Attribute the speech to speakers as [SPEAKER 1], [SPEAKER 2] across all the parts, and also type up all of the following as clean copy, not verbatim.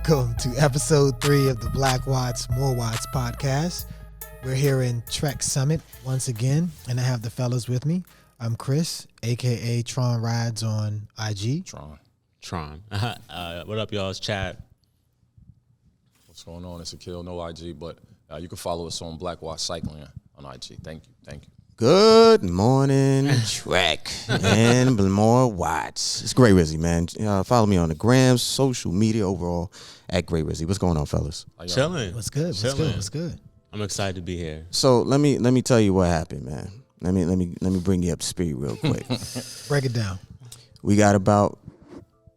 [SPEAKER 1] Welcome to episode 3 of the Black Watts, More Watts podcast. We're here in Trek Summit once again, and I have the fellas with me. I'm Chris, a.k.a. Tron Rides on IG.
[SPEAKER 2] Tron. What up, y'all? It's Chad.
[SPEAKER 3] What's going on? It's Akil, no IG, but you can follow us on Black Watts Cycling on IG. Thank you.
[SPEAKER 4] Good morning, Trek and More Watts. It's Gray Rizzy, man. Follow me on the grams, social media overall at Gray Rizzy. What's going on, fellas?
[SPEAKER 2] Chilling.
[SPEAKER 1] What's good? What's good?
[SPEAKER 2] I'm excited to be here.
[SPEAKER 4] So let me tell you what happened, man. Let me bring you up to speed real quick.
[SPEAKER 1] Break it down.
[SPEAKER 4] We got about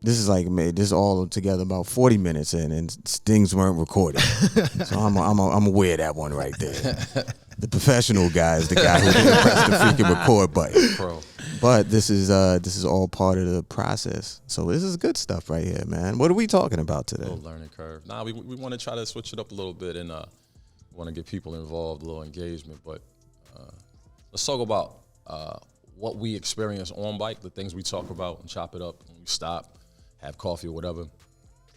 [SPEAKER 4] this is all together about 40 minutes in, and things weren't recorded. So I'm aware of that one right there. The professional guy is the guy who didn't press the freaking record button.
[SPEAKER 3] Pro.
[SPEAKER 4] But this is all part of the process. So this is good stuff right here, man. What are we talking about today?
[SPEAKER 3] A little learning curve. We want to try to switch it up a little bit and want to get people involved, a little engagement. But let's talk about what we experience on bike, the things we talk about and chop it up when we stop, have coffee or whatever,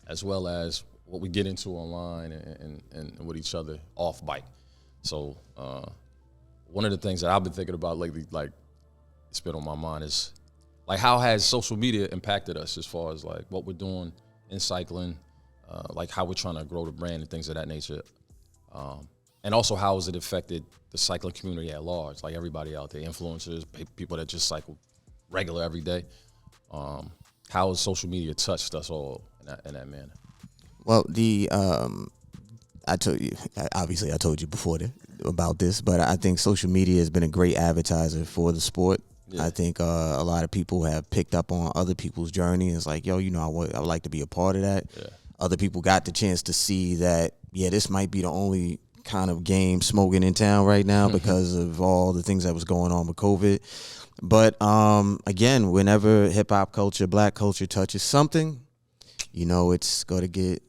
[SPEAKER 3] as well as what we get into online and with each other off bike. So one of the things that I've been thinking about lately, like it's been on my mind, is like how has social media impacted us as far as like what we're doing in cycling, like how we're trying to grow the brand and things of that nature. And also how has it affected the cycling community at large, like everybody out there, influencers, people that just cycle regular every day. How has social media touched us all in that manner?
[SPEAKER 4] Well, I told you before about this, but I think social media has been a great advertiser for the sport. Yeah. I think a lot of people have picked up on other people's journey. It's like, I would like to be a part of that. Yeah. Other people got the chance to see that, this might be the only kind of game smoking in town right now because of all the things that was going on with COVID. But again, whenever hip hop culture, black culture touches something, it's going to get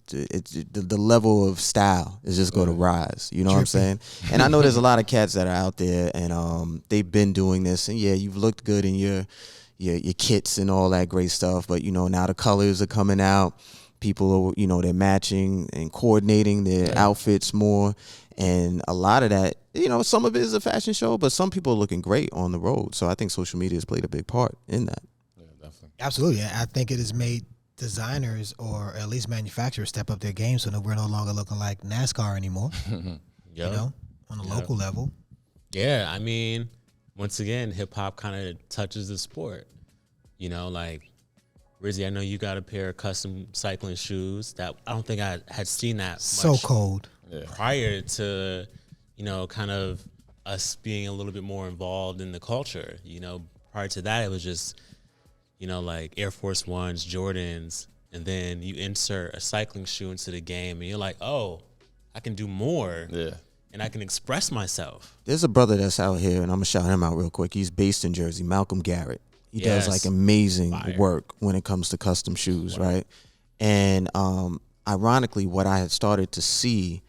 [SPEAKER 4] the level of style is just going to rise. You know what I'm saying? And I know there's a lot of cats that are out there and they've been doing this. And you've looked good in your kits and all that great stuff. But now the colors are coming out. People are, they're matching and coordinating their outfits more. And a lot of that, some of it is a fashion show, but some people are looking great on the road. So I think social media has played a big part in that.
[SPEAKER 3] Yeah, definitely.
[SPEAKER 1] Absolutely. I think it has made designers or at least manufacturers step up their game so that we're no longer looking like NASCAR anymore. On a local level.
[SPEAKER 2] Yeah, I mean, once again, hip hop kind of touches the sport. Like Rizzy, I know you got a pair of custom cycling shoes that I don't think I had seen that
[SPEAKER 1] so
[SPEAKER 2] much
[SPEAKER 1] cold
[SPEAKER 2] prior to, kind of us being a little bit more involved in the culture. Prior to that, it was just, like Air Force Ones, Jordans, and then you insert a cycling shoe into the game, and you're like, oh, I can do more.
[SPEAKER 3] Yeah.
[SPEAKER 2] And I can express myself.
[SPEAKER 4] There's a brother that's out here, and I'm going to shout him out real quick. He's based in Jersey, Malcolm Garrett. He does like amazing work when it comes to custom shoes, right? And ironically, what I had started to see,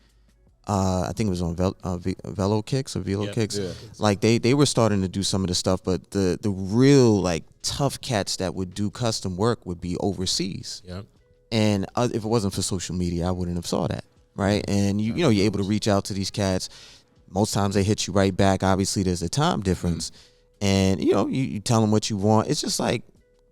[SPEAKER 4] I think it was on Velo Kicks.
[SPEAKER 3] Yeah.
[SPEAKER 4] Like they were starting to do some of the stuff, but the real like tough cats that would do custom work would be overseas.
[SPEAKER 2] Yep.
[SPEAKER 4] And if it wasn't for social media, I wouldn't have saw that, right? And you're able to reach out to these cats. Most times they hit you right back. Obviously, there's a time difference. And, you tell them what you want. It's just like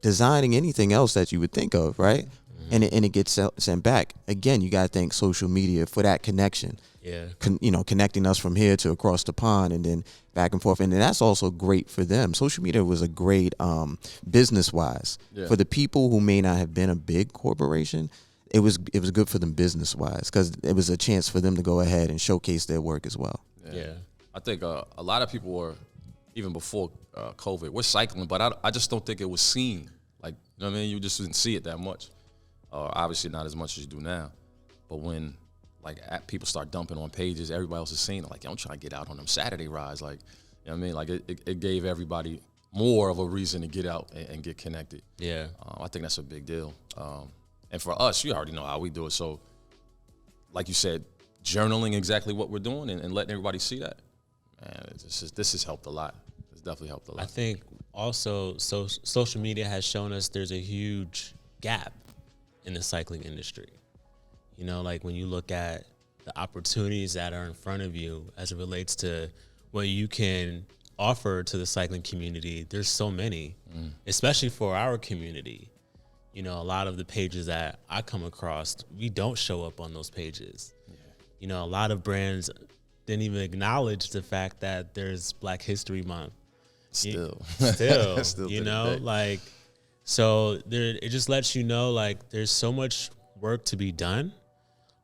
[SPEAKER 4] designing anything else that you would think of, right? And it gets sent back. Again, you got to thank social media for that connection.
[SPEAKER 2] Yeah.
[SPEAKER 4] Connecting us from here to across the pond and then back and forth. And then that's also great for them. Social media was a great business-wise. Yeah. For the people who may not have been a big corporation, it was good for them business-wise because it was a chance for them to go ahead and showcase their work as well.
[SPEAKER 3] Yeah. I think a lot of people were, even before COVID, we're cycling, but I just don't think it was seen. Like, you just didn't see it that much. Obviously not as much as you do now. But when, people start dumping on pages, everybody else is seeing it. Like, I'm trying to get out on them Saturday rides. Like, Like, it gave everybody more of a reason to get out and get connected.
[SPEAKER 2] Yeah.
[SPEAKER 3] I think that's a big deal. And for us, you already know how we do it. So, like you said, journaling exactly what we're doing and letting everybody see that. Man, this has helped a lot. It's definitely helped a lot.
[SPEAKER 2] I think also social media has shown us there's a huge gap in the cycling industry. You know, like when you look at the opportunities that are in front of you as it relates to what you can offer to the cycling community, there's so many, especially for our community. You know, a lot of the pages that I come across, we don't show up on those pages. Yeah. You know, a lot of brands didn't even acknowledge the fact that there's Black History Month. Still, you know, like, so there, it just lets you know, like, there's so much work to be done,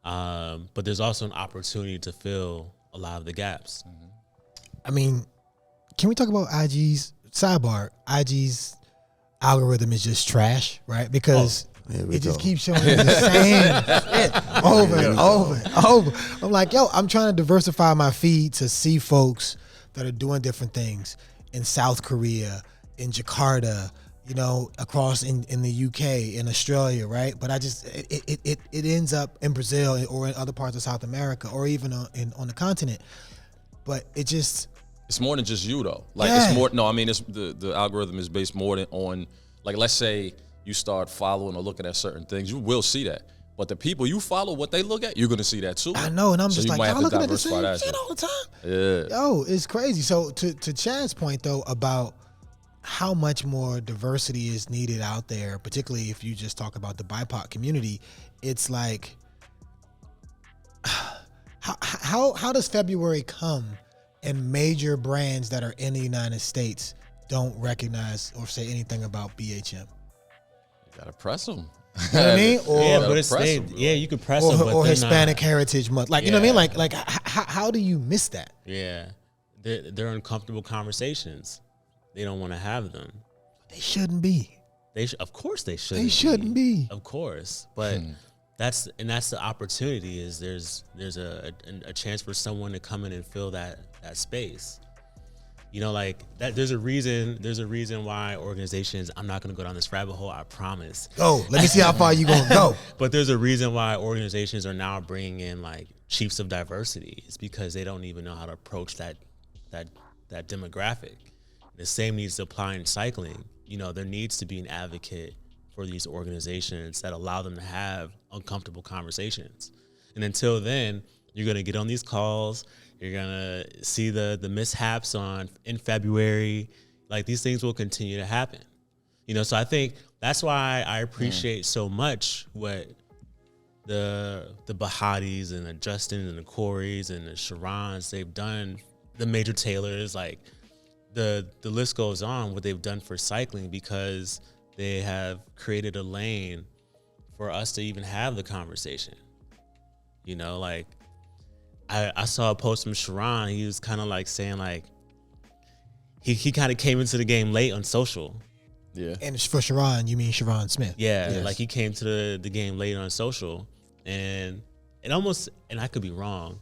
[SPEAKER 2] but there's also an opportunity to fill a lot of the gaps.
[SPEAKER 1] I mean, can we talk about IG's sidebar? IG's algorithm is just trash, right? Because it just keeps showing the same shit over and over and over. I'm like, yo, I'm trying to diversify my feed to see folks that are doing different things in South Korea, in Jakarta, you know, across in the UK, in Australia, right? But I just, it ends up in Brazil or in other parts of South America or even on the continent. But it just...
[SPEAKER 3] It's more than just you though. Like it's more, no, I mean, it's the algorithm is based more than on, like, let's say you start following or looking at certain things, you will see that. But the people you follow, what they look at, you're gonna see that too.
[SPEAKER 1] I know, and I'm just like, y'all looking at the same
[SPEAKER 3] shit
[SPEAKER 1] shit all the time.
[SPEAKER 3] Yeah.
[SPEAKER 1] Yo, it's crazy. So to Chad's point though about how much more diversity is needed out there, particularly if you just talk about the BIPOC community, it's like, how does February come and major brands that are in the United States don't recognize or say anything about BHM?
[SPEAKER 3] You gotta press them.
[SPEAKER 1] You know what I mean? Or,
[SPEAKER 2] Yeah, but it's you could press them, but
[SPEAKER 1] or
[SPEAKER 2] they're
[SPEAKER 1] Hispanic
[SPEAKER 2] not.
[SPEAKER 1] Heritage Month, like, you know what I mean? Like how do you miss that?
[SPEAKER 2] Yeah, they're uncomfortable conversations. They don't want to have them.
[SPEAKER 1] They shouldn't be.
[SPEAKER 2] Of course they should.
[SPEAKER 1] They shouldn't be.
[SPEAKER 2] Of course, but that's the opportunity. Is there's a chance for someone to come in and fill that space. You know, like that. There's a reason why organizations. I'm not going to go down this rabbit hole. I promise.
[SPEAKER 1] Go. Let me see how far you gonna go.
[SPEAKER 2] But there's a reason why organizations are now bringing in like chiefs of diversity. It's because they don't even know how to approach that demographic. The same needs to apply in cycling. You know, there needs to be an advocate for these organizations that allow them to have uncomfortable conversations. And until then, you're going to get on these calls. You're going to see the mishaps in February. Like, these things will continue to happen. You know, so I think that's why I appreciate so much what the Bahadis and the Justins and the Corys and the Sharons, they've done, the Major Taylors, like, the list goes on, what they've done for cycling, because they have created a lane for us to even have the conversation. You know, like I saw a post from Sharon. He was kind of like saying like he kind of came into the game late on social.
[SPEAKER 3] Yeah.
[SPEAKER 1] And for Sharon, you mean Sharon Smith?
[SPEAKER 2] Yeah,
[SPEAKER 1] Yes.
[SPEAKER 2] like he came to the game late on social, and it almost, and I could be wrong,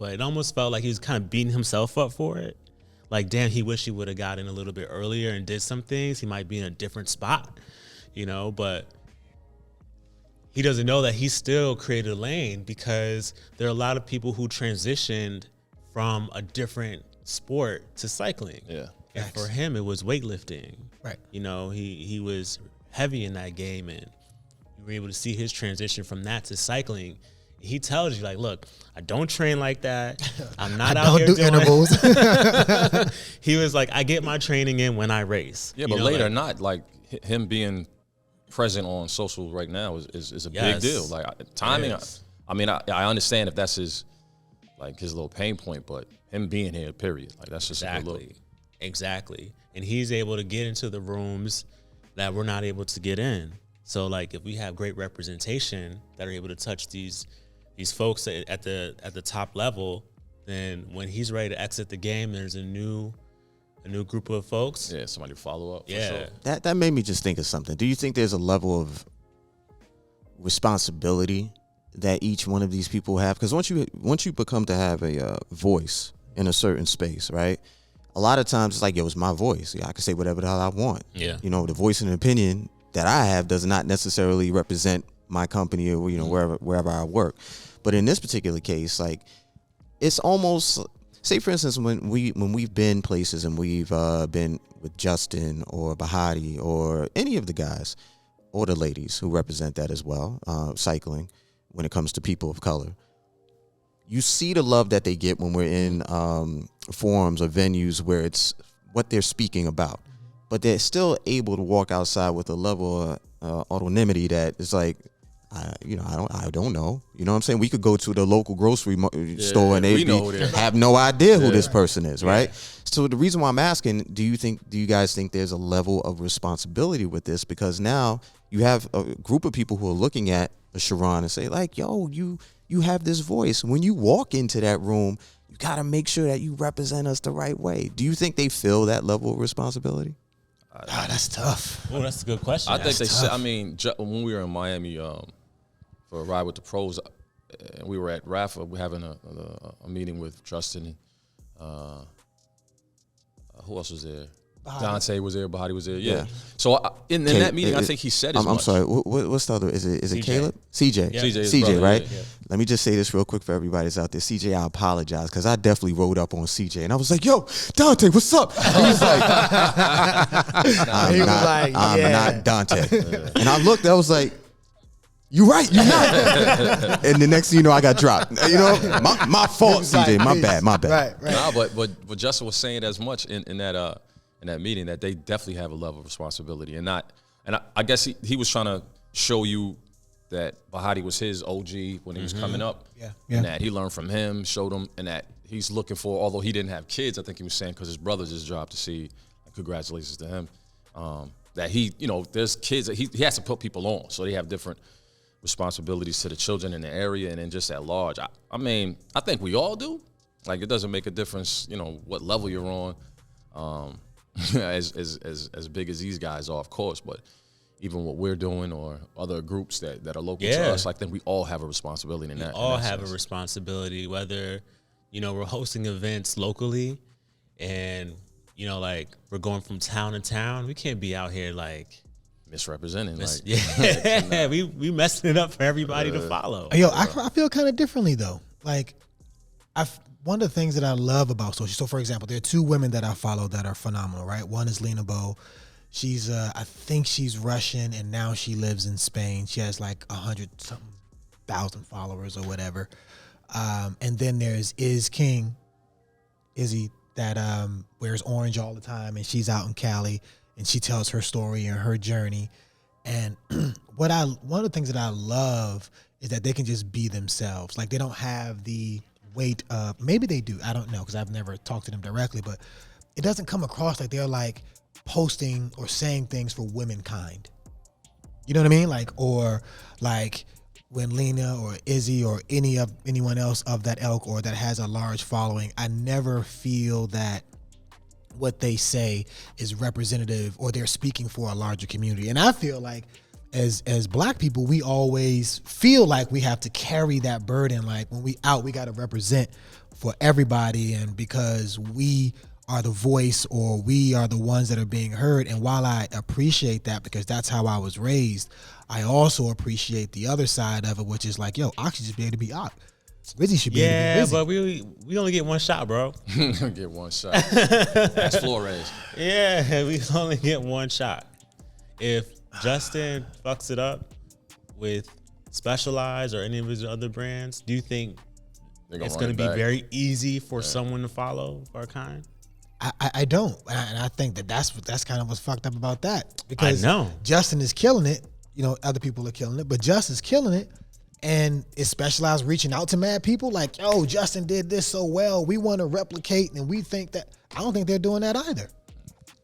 [SPEAKER 2] but it almost felt like he was kind of beating himself up for it. Like, damn, he wished he would have gotten a little bit earlier and did some things. He might be in a different spot, you know, but he doesn't know that he still created a lane, because there are a lot of people who transitioned from a different sport to cycling.
[SPEAKER 3] Yeah.
[SPEAKER 2] And for him, it was weightlifting.
[SPEAKER 1] Right.
[SPEAKER 2] You know, he was heavy in that game, and you were able to see his transition from that to cycling. He tells you, like, look, I don't train like that. I'm not out here doing
[SPEAKER 1] intervals.
[SPEAKER 2] He was like, I get my training in when I race.
[SPEAKER 3] Yeah,
[SPEAKER 2] You
[SPEAKER 3] but
[SPEAKER 2] know,
[SPEAKER 3] later,
[SPEAKER 2] like,
[SPEAKER 3] not like him being present on social right now is a big
[SPEAKER 2] Yes.
[SPEAKER 3] deal. Like timing.
[SPEAKER 2] Yes.
[SPEAKER 3] I mean, I understand if that's his little pain point, but him being here, period. Like, that's just a good look.
[SPEAKER 2] Exactly. And he's able to get into the rooms that we're not able to get in. So, like, if we have great representation that are able to touch these folks at the top level, then when he's ready to exit the game, there's a new group of folks.
[SPEAKER 3] Yeah, somebody to follow up.
[SPEAKER 2] Yeah.
[SPEAKER 3] For sure.
[SPEAKER 4] That made me just think of something. Do you think there's a level of responsibility that each one of these people have? Because once you become to have a voice in a certain space, right? A lot of times it's like, yo, it's my voice. Yeah, I can say whatever the hell I want.
[SPEAKER 2] Yeah.
[SPEAKER 4] You know, the voice and opinion that I have does not necessarily represent my company or, you know, wherever I work. But in this particular case, like, it's almost, say for instance, when we've been places and we've been with Justin or Bahati or any of the guys, or the ladies who represent that as well, cycling, when it comes to people of color. You see the love that they get when we're in forums or venues where it's what they're speaking about. But they're still able to walk outside with a level of autonomy that is like, I don't know. You know what I'm saying? We could go to the local grocery store and they have no idea who this person is, right? So the reason why I'm asking, do you guys think there's a level of responsibility with this? Because now you have a group of people who are looking at Sharon and say like, yo, you have this voice. When you walk into that room, you got to make sure that you represent us the right way. Do you think they feel that level of responsibility?
[SPEAKER 1] That's tough.
[SPEAKER 2] Oh, that's a good question.
[SPEAKER 3] I think they said, when we were in Miami for a ride with the pros, and we were at Rafa, we're having a meeting with Justin. Who else was there? Dante was there, Bahati was there. Yeah. So in that meeting, I think he said as much.
[SPEAKER 4] I'm sorry. What's the other? Is it
[SPEAKER 2] CJ.
[SPEAKER 4] Caleb? CJ.
[SPEAKER 2] Yeah.
[SPEAKER 4] CJ, right?
[SPEAKER 2] Yeah.
[SPEAKER 4] Let me just say this real quick for everybody that's out there. CJ, I apologize because I definitely rode up on CJ and I was like, "Yo, Dante, what's up?" He was like, "I'm not Dante." And I looked. I was like, "You right, you're not." And the next thing you know, I got dropped. You know, my fault, CJ. My bad.
[SPEAKER 1] Right.
[SPEAKER 3] Nah, but Justin was saying as much in that meeting that they definitely have a level of responsibility and I guess he was trying to show you that Bahati was his OG when he was coming up.
[SPEAKER 1] Yeah.
[SPEAKER 3] And that he learned from him, showed him, and that he's looking for, although he didn't have kids, I think he was saying because his brother's his job to see, congratulations to him, that there's kids that he has to put people on. So they have different responsibilities to the children in the area and then just at large. I mean, I think we all do. Like, it doesn't make a difference, what level you're on. As big as these guys are, of course, but even what we're doing or other groups that are local to us, I think we all have a responsibility in that.
[SPEAKER 2] We all have a responsibility, whether, we're hosting events locally and, like we're going from town to town. We can't be out here like
[SPEAKER 3] misrepresenting.
[SPEAKER 2] We messing it up for everybody to follow.
[SPEAKER 1] Yo, I feel kind of differently though. Like, one of the things that I love about social. So, for example, there are two women that I follow that are phenomenal, right? One is Lena Bo. She's, I think she's Russian, and now she lives in Spain. She has like 100,000 followers or whatever. And then there's Izzy, that wears orange all the time, and she's out in Cali, and she tells her story and her journey. And one of the things that I love is that they can just be themselves. Like, they don't have the weight of, maybe they do, I don't know, because I've never talked to them directly, but it doesn't come across like they're like posting or saying things for womankind. You know what I mean? Like, or like when Lena or Izzy or anyone else of that ilk or that has a large following, I never feel that what they say is representative or they're speaking for a larger community. And I feel like as black people, we always feel like we have to carry that burden. Like, when we out, we got to represent for everybody, and because we are the voice or we are the ones that are being heard. And while I appreciate that because that's how I was raised, I also appreciate the other side of it, which is like, yo, I should just be able to be out. Rizzy should be able to be Rizzy.
[SPEAKER 2] But we only get one shot, bro.
[SPEAKER 3] Get one shot. That's Flores.
[SPEAKER 2] Yeah, we only get one shot. If Justin fucks it up with Specialized or any of his other brands, do you think it's going to be very easy for someone to follow our kind?
[SPEAKER 1] I don't, and I think that's kind of what's fucked up about that, because
[SPEAKER 2] I know
[SPEAKER 1] Justin is killing it. Other people are killing it, but Justin's killing it, and it's Specialized reaching out to mad people like, yo, Justin did this so well, we want to replicate, and we think that. I don't think they're doing that either.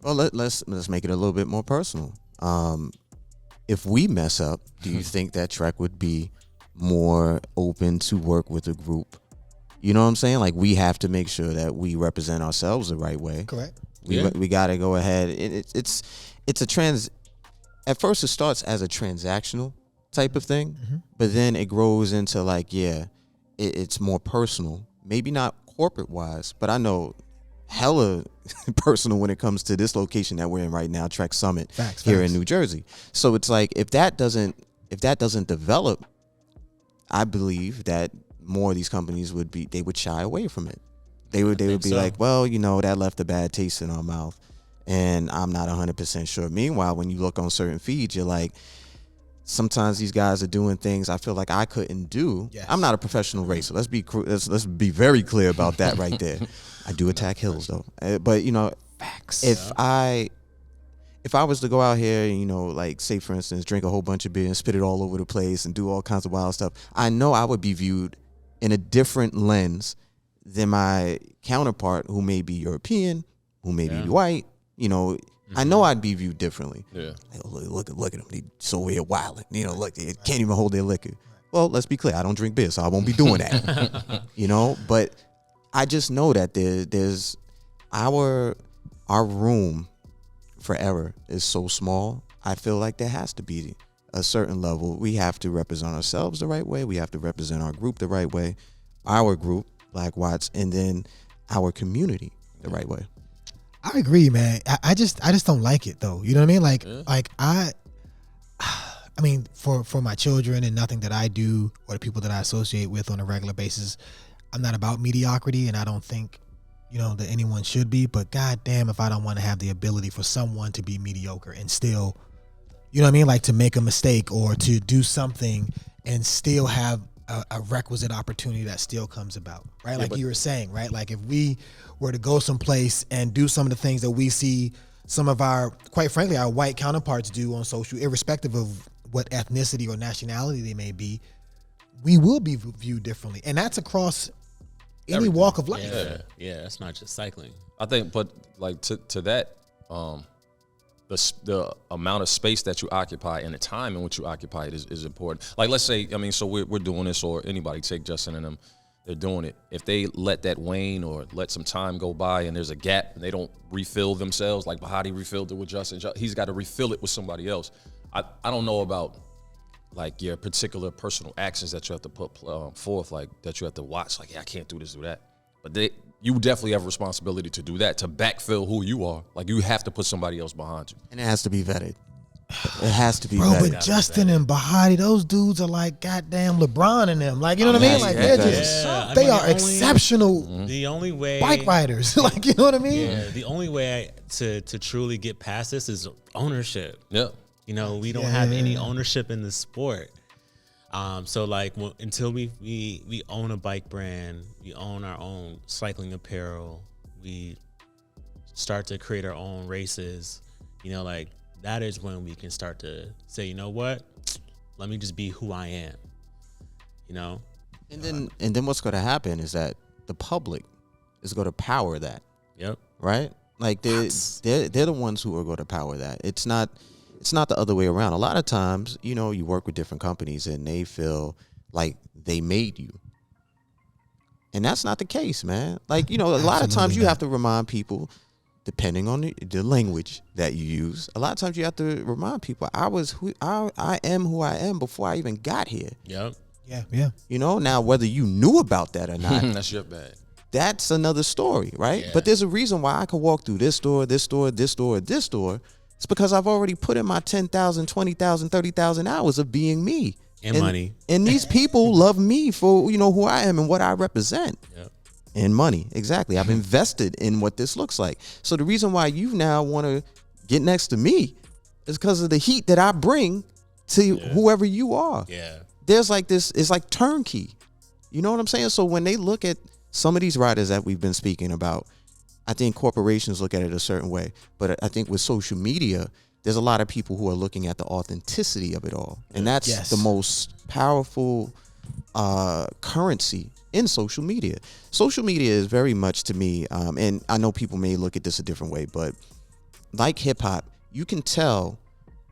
[SPEAKER 4] Well, let's make it a little bit more personal. If we mess up, do you think that Trek would be more open to work with a group? You know what I'm saying? Like, we have to make sure that we represent ourselves the right way.
[SPEAKER 1] Correct.
[SPEAKER 4] We got to go ahead. It's at first it starts as a transactional type of thing, but then it grows into like, it's more personal. Maybe not corporate wise, but I know hella personal when it comes to this location that we're in right now, Trek Summit, here in New Jersey. So it's like, if that doesn't develop, I believe that more of these companies would shy away from it. They would be like, well, that left a bad taste in our mouth, and I'm not 100% sure. Meanwhile, when you look on certain feeds, you're like, sometimes these guys are doing things I feel like I couldn't do.
[SPEAKER 1] Yes.
[SPEAKER 4] I'm not a professional racer. Let's be very clear about that right there. I do attack hills though, but you know,
[SPEAKER 1] Facts.
[SPEAKER 4] if I was to go out here and, you know, like say for instance, drink a whole bunch of beer and spit it all over the place and do all kinds of wild stuff, I know I would be viewed in a different lens than my counterpart who may be European, who may be white. You know, I know I'd be viewed differently.
[SPEAKER 3] Yeah.
[SPEAKER 4] Like, look at them. They so weird wilding. You know, look, they can't even hold their liquor. Well, let's be clear. I don't drink beer, so I won't be doing that. You know, but I just know that there's our room for error is so small. I feel like there has to be a certain level. We have to represent ourselves the right way. We have to represent our group the right way, our group, Black Watts, and then our community the right way.
[SPEAKER 1] I agree, man. I just don't like it though. You know what I mean? Like I mean, for my children and nothing that I do or the people that I associate with on a regular basis, I'm not about mediocrity, and I don't think, you know, that anyone should be. But goddamn, if I don't want to have the ability for someone to be mediocre and still, you know what I mean, like to make a mistake or to do something and still have a requisite opportunity that still comes about, right?
[SPEAKER 3] Yeah,
[SPEAKER 1] like
[SPEAKER 3] but
[SPEAKER 1] you were saying, right? Like if we were to go someplace and do some of the things that we see some of our, quite frankly, our white counterparts do on social, irrespective of what ethnicity or nationality they may be, we will be viewed differently. And that's across any walk of life.
[SPEAKER 2] Yeah, that's not just cycling.
[SPEAKER 3] I think, but like to that, the amount of space that you occupy and the time in which you occupy it is important. Like, let's say, I mean, so we're doing this, or anybody, take Justin and them, they're doing it. If they let that wane or let some time go by and there's a gap and they don't refill themselves, like Bahati refilled it with Justin, he's got to refill it with somebody else. I don't know about like your particular personal actions that you have to put forth, like that you have to watch, like, yeah, I can't do this, do that. But you definitely have a responsibility to do that, to backfill who you are. Like, you have to put somebody else behind you.
[SPEAKER 4] And it has to be vetted. It has to be
[SPEAKER 1] Bro,
[SPEAKER 4] vetted.
[SPEAKER 1] but Justin and Bahati, those dudes are like goddamn LeBron and them. Like, you know what I mean? Like, they're just, they are exceptional
[SPEAKER 2] The only way
[SPEAKER 1] bike riders. Like, you know what I mean?
[SPEAKER 2] Yeah, the only way to truly get past this is ownership.
[SPEAKER 3] Yeah.
[SPEAKER 2] You know, we don't have any ownership in the sport. So like until we own a bike brand, we own our own cycling apparel, we start to create our own races, you know, like that is when we can start to say, you know what, let me just be who I am, you know?
[SPEAKER 4] And then what's going to happen is that the public is going to power that.
[SPEAKER 2] Yep.
[SPEAKER 4] Right? Like they're the ones who are going to power that. It's not the other way around. A lot of times, you know, you work with different companies and they feel like they made you. And that's not the case, man. Like, you know, a lot of times you have to remind people, depending on the language that you use, a lot of times you have to remind people, I am who I am before I even got here.
[SPEAKER 2] Yep.
[SPEAKER 1] Yeah.
[SPEAKER 4] You know, now whether you knew about that or not,
[SPEAKER 3] That's your bad.
[SPEAKER 4] that's another story, right?
[SPEAKER 2] Yeah.
[SPEAKER 4] But there's a reason why I could walk through this store, this store, this store, this store. It's because I've already put in my 10,000, 20,000, 30,000 hours of being me.
[SPEAKER 2] And money.
[SPEAKER 4] And these people love me for, you know, who I am and what I represent.
[SPEAKER 2] Yep.
[SPEAKER 4] And money, exactly. I've invested in what this looks like. So the reason why you now want to get next to me is because of the heat that I bring to whoever you are.
[SPEAKER 2] Yeah.
[SPEAKER 4] There's like this, it's like turnkey. You know what I'm saying? So when they look at some of these riders that we've been speaking about, I think corporations look at it a certain way. But I think with social media, there's a lot of people who are looking at the authenticity of it all. And that's the most powerful currency in social media. Social media is very much, to me, and I know people may look at this a different way, but like hip hop, you can tell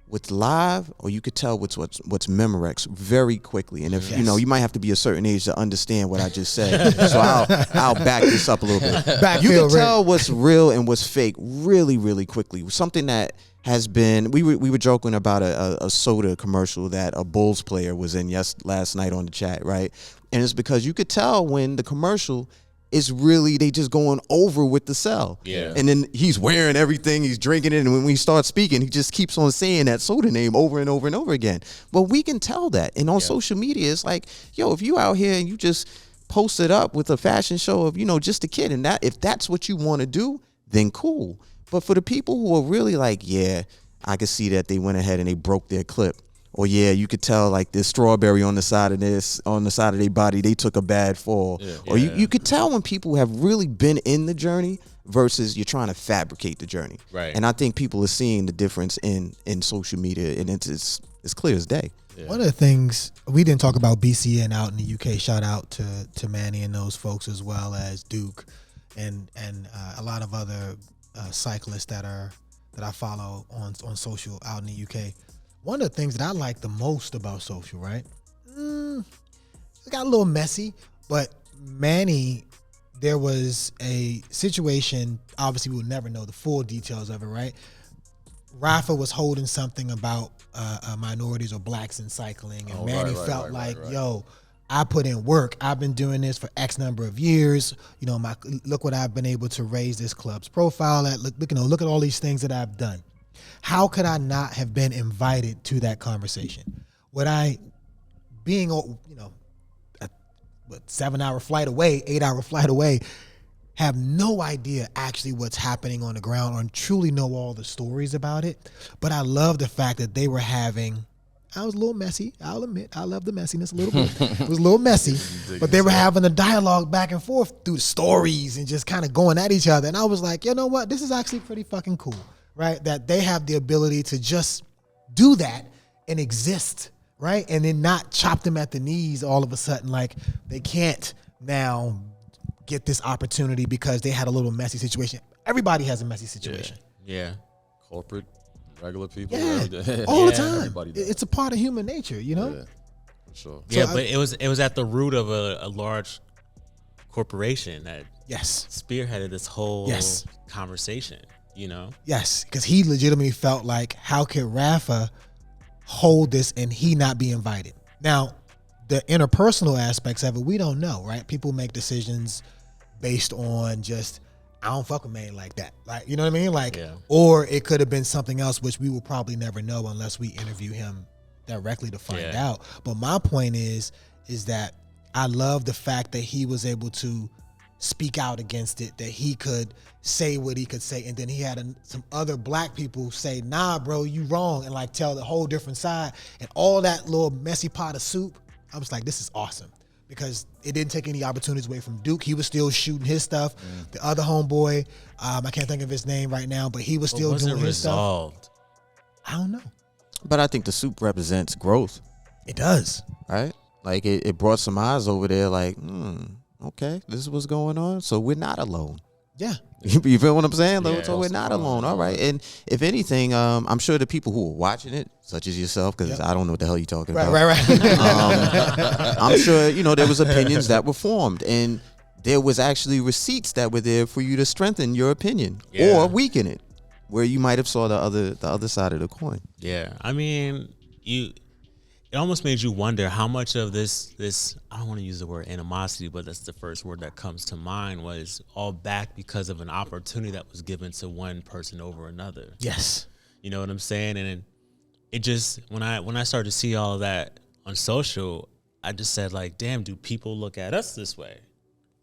[SPEAKER 4] what's live or you could tell what's Memorex very quickly. And if you know, you might have to be a certain age to understand what I just said. So I'll back this up a little bit. You can tell what's real and what's fake really, really quickly. Something that has been, we were joking about a soda commercial that a Bulls player was in last night on the chat, right? And it's because you could tell when the commercial is really, they just going over with the sell.
[SPEAKER 2] Yeah.
[SPEAKER 4] And then he's wearing everything, he's drinking it, and when we start speaking, he just keeps on saying that soda name over and over and over again. But we can tell that. And on social media, it's like, yo, if you out here and you just post it up with a fashion show of, you know, just a kid, and that, if that's what you want to do, then cool. But for the people who are really like, yeah, I can see that they went ahead and they broke their clip Or yeah, you could tell like this strawberry on the side of their body, they took a bad fall.
[SPEAKER 3] Yeah.
[SPEAKER 4] Or you could tell when people have really been in the journey versus you're trying to fabricate the journey.
[SPEAKER 2] Right.
[SPEAKER 4] And I think people are seeing the difference in social media, and it's clear as day.
[SPEAKER 3] Yeah.
[SPEAKER 1] One of the things we didn't talk about BCN out in the UK. Shout out to Manny and those folks, as well as Duke and a lot of other cyclists that I follow on social out in the UK. One of the things that I like the most about social, right? It got a little messy, but Manny, there was a situation. Obviously, we will never know the full details of it, right? Rafa was holding something about minorities or blacks in cycling, and Manny felt like, yo, I put in work. I've been doing this for X number of years. You know, look what I've been able to raise this club's profile at. Look at all these things that I've done. How could I not have been invited to that conversation? Would I, being, you know, a 7-hour flight away, 8-hour flight away, have no idea actually what's happening on the ground or truly know all the stories about it? But I love the fact that they were having, I was a little messy, I'll admit, I love the messiness a little bit. It was a little messy, but they were having a dialogue back and forth through the stories and just kind of going at each other. And I was like, you know what, this is actually pretty fucking cool, right? That they have the ability to just do that and exist, right? And then not chop them at the knees all of a sudden, like they can't now get this opportunity because they had a little messy situation. Everybody has a messy situation.
[SPEAKER 2] Yeah.
[SPEAKER 3] Corporate, regular people.
[SPEAKER 1] Yeah, all the time.
[SPEAKER 3] Everybody does.
[SPEAKER 1] It's a part of human nature, you know?
[SPEAKER 3] Yeah, for sure.
[SPEAKER 2] Yeah,
[SPEAKER 1] So
[SPEAKER 2] but it was at the root of a large corporation that
[SPEAKER 1] Yes.
[SPEAKER 2] spearheaded this whole
[SPEAKER 1] Yes.
[SPEAKER 2] conversation, you know?
[SPEAKER 1] Yes, because he legitimately felt like, how could Rafa hold this and he not be invited? Now, the interpersonal aspects of it, we don't know, right? People make decisions based on just, I don't fuck with man like that. Like, you know what I mean? Like,
[SPEAKER 2] Yeah.
[SPEAKER 1] or it could have been something else, which we will probably never know unless we interview him directly to find
[SPEAKER 2] Yeah.
[SPEAKER 1] out. But my point is that I love the fact that he was able to speak out against it, that he could say what he could say, and then he had some other black people say, nah, bro, you wrong, and like tell the whole different side, and all that little messy pot of soup. I was like, this is awesome, because it didn't take any opportunities away from Duke. He was still shooting his stuff. The other homeboy, I can't think of his name right now, but he was still
[SPEAKER 2] was
[SPEAKER 1] doing
[SPEAKER 2] it
[SPEAKER 1] his stuff.
[SPEAKER 2] resolved?
[SPEAKER 1] I don't know.
[SPEAKER 4] But I think the soup represents growth,
[SPEAKER 1] It does.
[SPEAKER 4] right? Like it brought some eyes over there. Like, okay, this is what's going on. So we're not alone.
[SPEAKER 1] Yeah.
[SPEAKER 4] You feel what I'm saying?
[SPEAKER 2] Yeah.
[SPEAKER 4] So we're not alone. All right. And if anything, I'm sure the people who are watching it, such as yourself, because I don't know what the hell you're talking about.
[SPEAKER 1] Right.
[SPEAKER 4] I'm sure, there was opinions that were formed, and there was actually receipts that were there for you to strengthen your opinion
[SPEAKER 2] Yeah.
[SPEAKER 4] or weaken it, where you might have saw the other side of the coin.
[SPEAKER 2] Yeah. I mean, it almost made you wonder how much of this I don't want to use the word animosity, but that's the first word that comes to mind, was all back because of an opportunity that was given to one person over another.
[SPEAKER 1] Yes.
[SPEAKER 2] You know what I'm saying? And it just, when I started to see all of that on social, I just said, like, damn, do people look at us this way?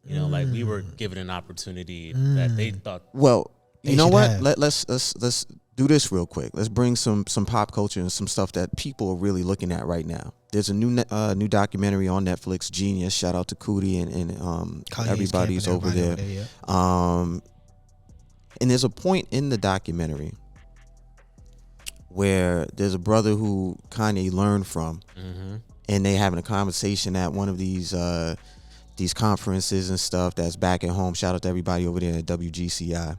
[SPEAKER 2] You know, like we were given an opportunity that they thought.
[SPEAKER 4] Well,
[SPEAKER 1] They
[SPEAKER 4] you know
[SPEAKER 1] should
[SPEAKER 4] what?
[SPEAKER 1] have.
[SPEAKER 4] Let's do this real quick. Let's bring some pop culture and some stuff that people are really looking at right now. There's a new documentary on Netflix, Genius. Shout out to Cootie and
[SPEAKER 1] Kanye's
[SPEAKER 4] everybody's
[SPEAKER 1] camping,
[SPEAKER 4] over
[SPEAKER 1] everybody
[SPEAKER 4] there.
[SPEAKER 1] yeah.
[SPEAKER 4] And there's a point in the documentary where there's a brother who Kanye learned from, and they having a conversation at one of these conferences and stuff that's back at home. Shout out to everybody over there at WGCI.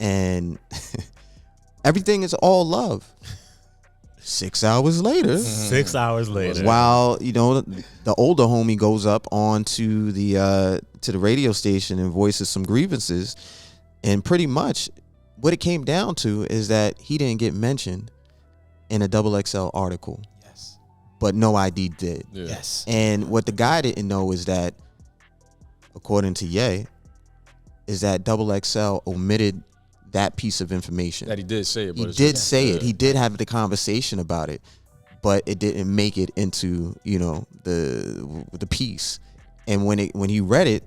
[SPEAKER 4] And everything is all love. 6 hours later,
[SPEAKER 2] 6 hours later.
[SPEAKER 4] while the older homie goes up onto the radio station and voices some grievances, and pretty much what it came down to is that he didn't get mentioned in a XXL article,
[SPEAKER 1] Yes.
[SPEAKER 4] but No ID did.
[SPEAKER 3] Yeah.
[SPEAKER 1] Yes.
[SPEAKER 4] And what the guy didn't know is that, according to Ye, is that XXL omitted that piece of information.
[SPEAKER 3] That he did say it, but
[SPEAKER 4] He
[SPEAKER 3] it's
[SPEAKER 4] did
[SPEAKER 3] just-
[SPEAKER 4] say it.
[SPEAKER 3] yeah.
[SPEAKER 4] He did have the conversation about it, but it didn't make it into the piece. And when he read it,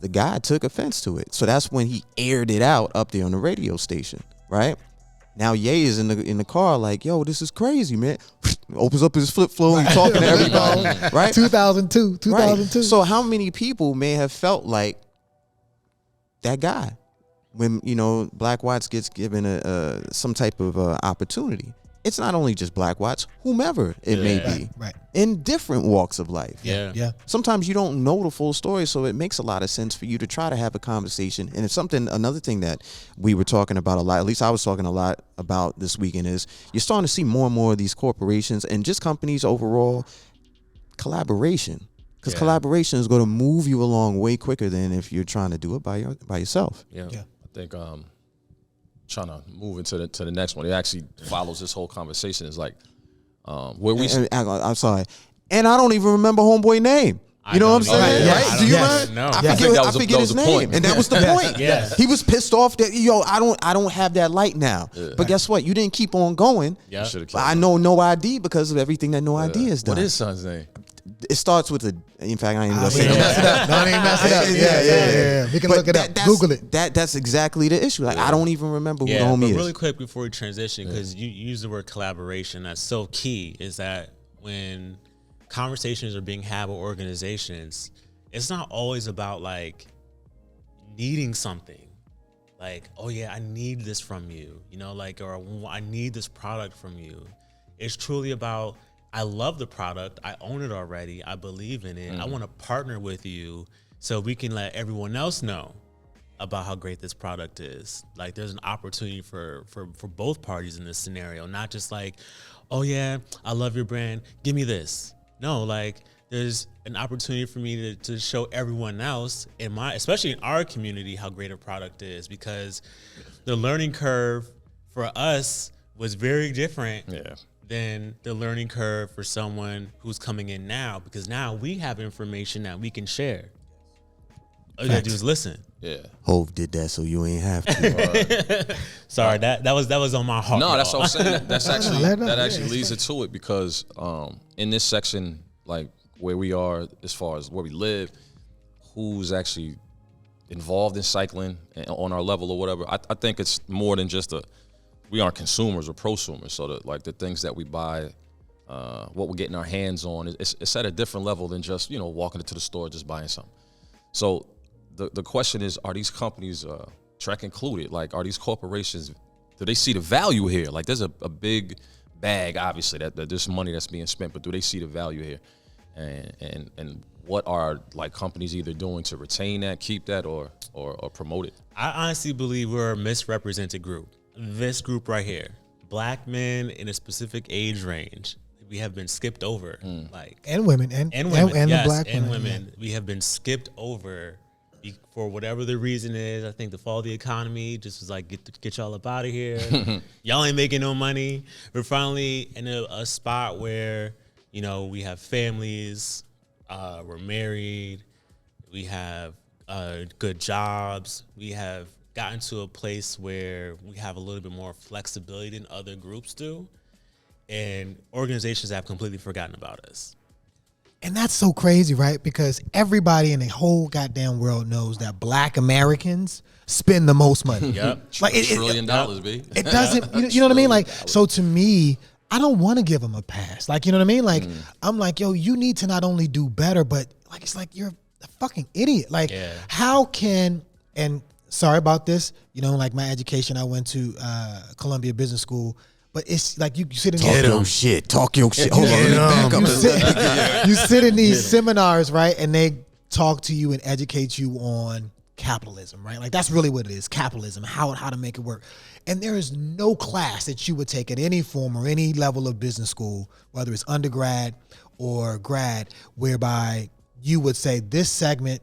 [SPEAKER 4] the guy took offense to it. So that's when he aired it out up there on the radio station, right? Now Ye is in the car like, yo, this is crazy, man. Opens up his flip phone, talking to everybody, right?
[SPEAKER 1] 2002.
[SPEAKER 4] Right. So how many people may have felt like that guy when, you know, Black Watts gets given some type of opportunity? It's not only just Black Watts, whomever it may be,
[SPEAKER 1] Right.
[SPEAKER 4] in different walks of life.
[SPEAKER 1] Yeah.
[SPEAKER 4] Sometimes you don't know the full story, so it makes a lot of sense for you to try to have a conversation. And it's another thing that we were talking about a lot, at least I was talking a lot about this weekend, is you're starting to see more and more of these corporations and just companies overall, collaboration. Because collaboration is going to move you along way quicker than if you're trying to do it by yourself.
[SPEAKER 3] Yeah. I think trying to move into the next one. It actually follows this whole conversation. Is like where we.
[SPEAKER 4] I'm sorry, and I don't even remember homeboy name. You know what I'm saying?
[SPEAKER 1] Yes.
[SPEAKER 4] Right? Do you
[SPEAKER 1] Yes.
[SPEAKER 4] mind?
[SPEAKER 2] No.
[SPEAKER 4] I forget his name,
[SPEAKER 3] point.
[SPEAKER 4] and that was the point.
[SPEAKER 2] Yeah.
[SPEAKER 4] He was pissed off that I don't have that light now. Yeah. But guess what? You didn't keep on going.
[SPEAKER 2] Yeah.
[SPEAKER 4] I know No ID because of everything that No ID has done.
[SPEAKER 3] What is son's name?
[SPEAKER 4] It starts with a. In fact, I ain't gonna
[SPEAKER 1] We
[SPEAKER 4] say
[SPEAKER 1] ain't
[SPEAKER 4] that.
[SPEAKER 1] mess it up. Don't even mess it up. Yeah. We can look it up. Google it.
[SPEAKER 4] That's exactly the issue. Like I don't even remember who the
[SPEAKER 2] but
[SPEAKER 4] homie is.
[SPEAKER 2] really quick before we transition, because you use the word collaboration, that's so key, is that when conversations are being had with organizations, it's not always about like needing something. Like, oh yeah, I need this from you, you know, like, or I need this product from you. It's truly about, I love the product, I own it already, I believe in it, I want to partner with you so we can let everyone else know about how great this product is. Like, there's an opportunity for both parties in this scenario, not just like, oh yeah, I love your brand, give me this. No, like, there's an opportunity for me to show everyone else especially in our community, how great a product is, because the learning curve for us was very different than the learning curve for someone who's coming in now, because now we have information that we can share. All you gotta do is listen.
[SPEAKER 3] Yeah.
[SPEAKER 4] Hove did that, so you ain't have to.
[SPEAKER 2] Sorry, that was on my heart.
[SPEAKER 3] No, that's
[SPEAKER 2] y'all.
[SPEAKER 3] what I'm saying. That's actually
[SPEAKER 1] let it
[SPEAKER 3] that
[SPEAKER 1] out.
[SPEAKER 3] actually
[SPEAKER 1] Yeah,
[SPEAKER 3] leads it to it, because in this section, like where we are as far as where we live, who's actually involved in cycling on our level or whatever, I think it's more than just we aren't consumers or prosumers. So the things that we buy, what we're getting our hands on, it's at a different level than just, you know, walking into the store just buying something. So the question is, are these companies, Trek included, like, are these corporations, do they see the value here? Like, there's a big bag, obviously, that there's money that's being spent, but do they see the value here? And what are, like, companies either doing to retain that, keep that, or promote it?
[SPEAKER 2] I honestly believe we're a misrepresented group. This group right here, Black men in a specific age range, we have been skipped over.
[SPEAKER 1] And women. And
[SPEAKER 2] women,
[SPEAKER 1] and
[SPEAKER 2] yes,
[SPEAKER 1] the black
[SPEAKER 2] and
[SPEAKER 1] women.
[SPEAKER 2] women. We have been skipped over for whatever the reason is. I think the fall of the economy just was like, get y'all up out of here. Y'all ain't making no money. We're finally in a spot where, you know, we have families, we're married, we have good jobs, we have gotten to a place where we have a little bit more flexibility than other groups do, and organizations have completely forgotten about us.
[SPEAKER 1] And that's so crazy, right? Because everybody in the whole goddamn world knows that Black Americans spend the most money.
[SPEAKER 2] Yep.
[SPEAKER 1] Like
[SPEAKER 3] $1 trillion, B.
[SPEAKER 1] It doesn't, you know what I mean? Like, so to me, I don't want to give them a pass. Like, you know what I mean? Like, I'm like, yo, you need to not only do better, but like, it's like you're a fucking idiot. Like, how can, and sorry about this, you know, like my education, I went to Columbia Business School, but it's like you sit in
[SPEAKER 4] Talk your shit. Talk your shit. Hold on, let me back up.
[SPEAKER 1] you sit in these seminars, right? And they talk to you and educate you on capitalism, right? Like, that's really what it is, capitalism, how to make it work. And there is no class that you would take at any form or any level of business school, whether it's undergrad or grad, whereby you would say this segment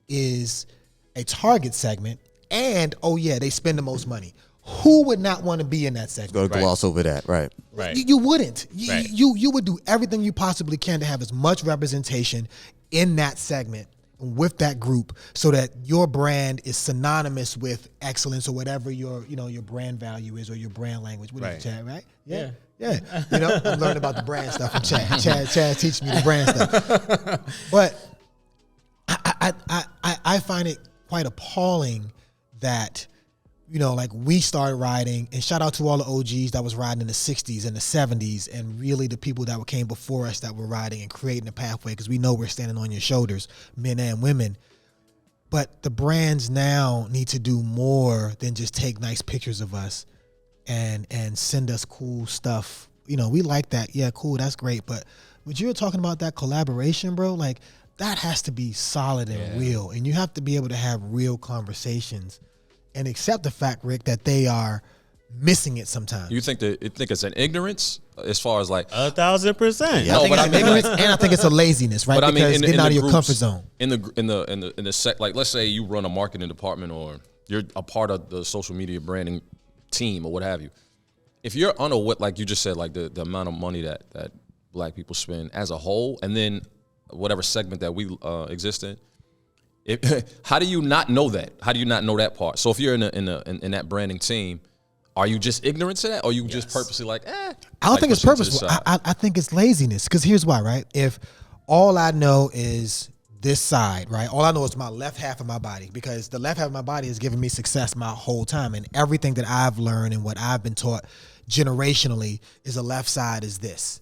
[SPEAKER 1] is a target segment, and oh yeah, they spend the most money. Who would not want to be in that segment?
[SPEAKER 4] Go gloss over that, right?
[SPEAKER 2] Right.
[SPEAKER 1] You wouldn't.
[SPEAKER 2] Right.
[SPEAKER 1] You would do everything you possibly can to have as much representation in that segment with that group, so that your brand is synonymous with excellence or whatever your brand value is, or your brand language. What is it, Chad? Right? Yeah. You know, I'm learning about the brand stuff from Chad. Chad teaches me the brand stuff. But I find it quite appalling that you know, like we started riding, and shout out to all the OGs that was riding in the 60s and the 70s, and really the people that came before us that were riding and creating a pathway, because we know we're standing on your shoulders, men and women. But the brands now need to do more than just take nice pictures of us and send us cool stuff. You know, we like that. Yeah, cool, that's great. But when you're talking about that collaboration, bro, like that has to be solid and real. And you have to be able to have real conversations and accept the fact, Rick, that they are missing it sometimes.
[SPEAKER 3] You think it's an ignorance as far as like
[SPEAKER 2] 1,000%.
[SPEAKER 1] I think it's an ignorance, and I think it's a laziness, right?
[SPEAKER 3] But I mean,
[SPEAKER 1] because getting out of your comfort zone.
[SPEAKER 3] In the like, let's say you run a marketing department or you're a part of the social media branding team or what have you. If you're unaware, like you just said, like the amount of money that Black people spend as a whole, and then whatever segment that we exist in. How do you not know that? How do you not know that part? So if you're in that branding team, are you just ignorant to that, or are you just purposely like,
[SPEAKER 1] I don't think it's purposeful. I think it's laziness. Because here's why, right? If all I know is this side, right? All I know is my left half of my body, because the left half of my body has given me success my whole time, and everything that I've learned and what I've been taught generationally is the left side is this.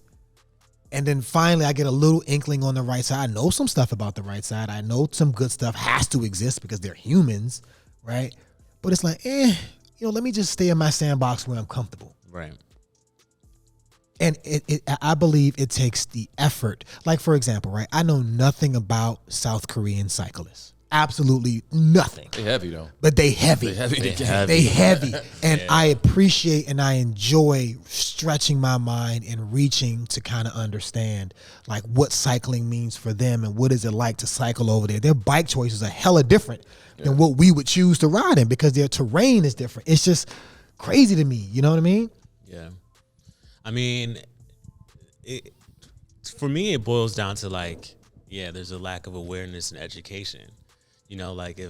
[SPEAKER 1] And then finally, I get a little inkling on the right side. I know some stuff about the right side. I know some good stuff has to exist because they're humans, right? But it's like, you know, let me just stay in my sandbox where I'm comfortable.
[SPEAKER 2] Right.
[SPEAKER 1] And I believe it takes the effort. Like, for example, right? I know nothing about South Korean cyclists. Absolutely nothing.
[SPEAKER 3] They heavy though.
[SPEAKER 1] But they heavy. They heavy. And I appreciate and I enjoy stretching my mind and reaching to kind of understand like what cycling means for them and what is it like to cycle over there. Their bike choices are hella different than what we would choose to ride in because their terrain is different. It's just crazy to me. You know what I mean?
[SPEAKER 2] Yeah. I mean, for me, it boils down to like, there's a lack of awareness and education. You know, like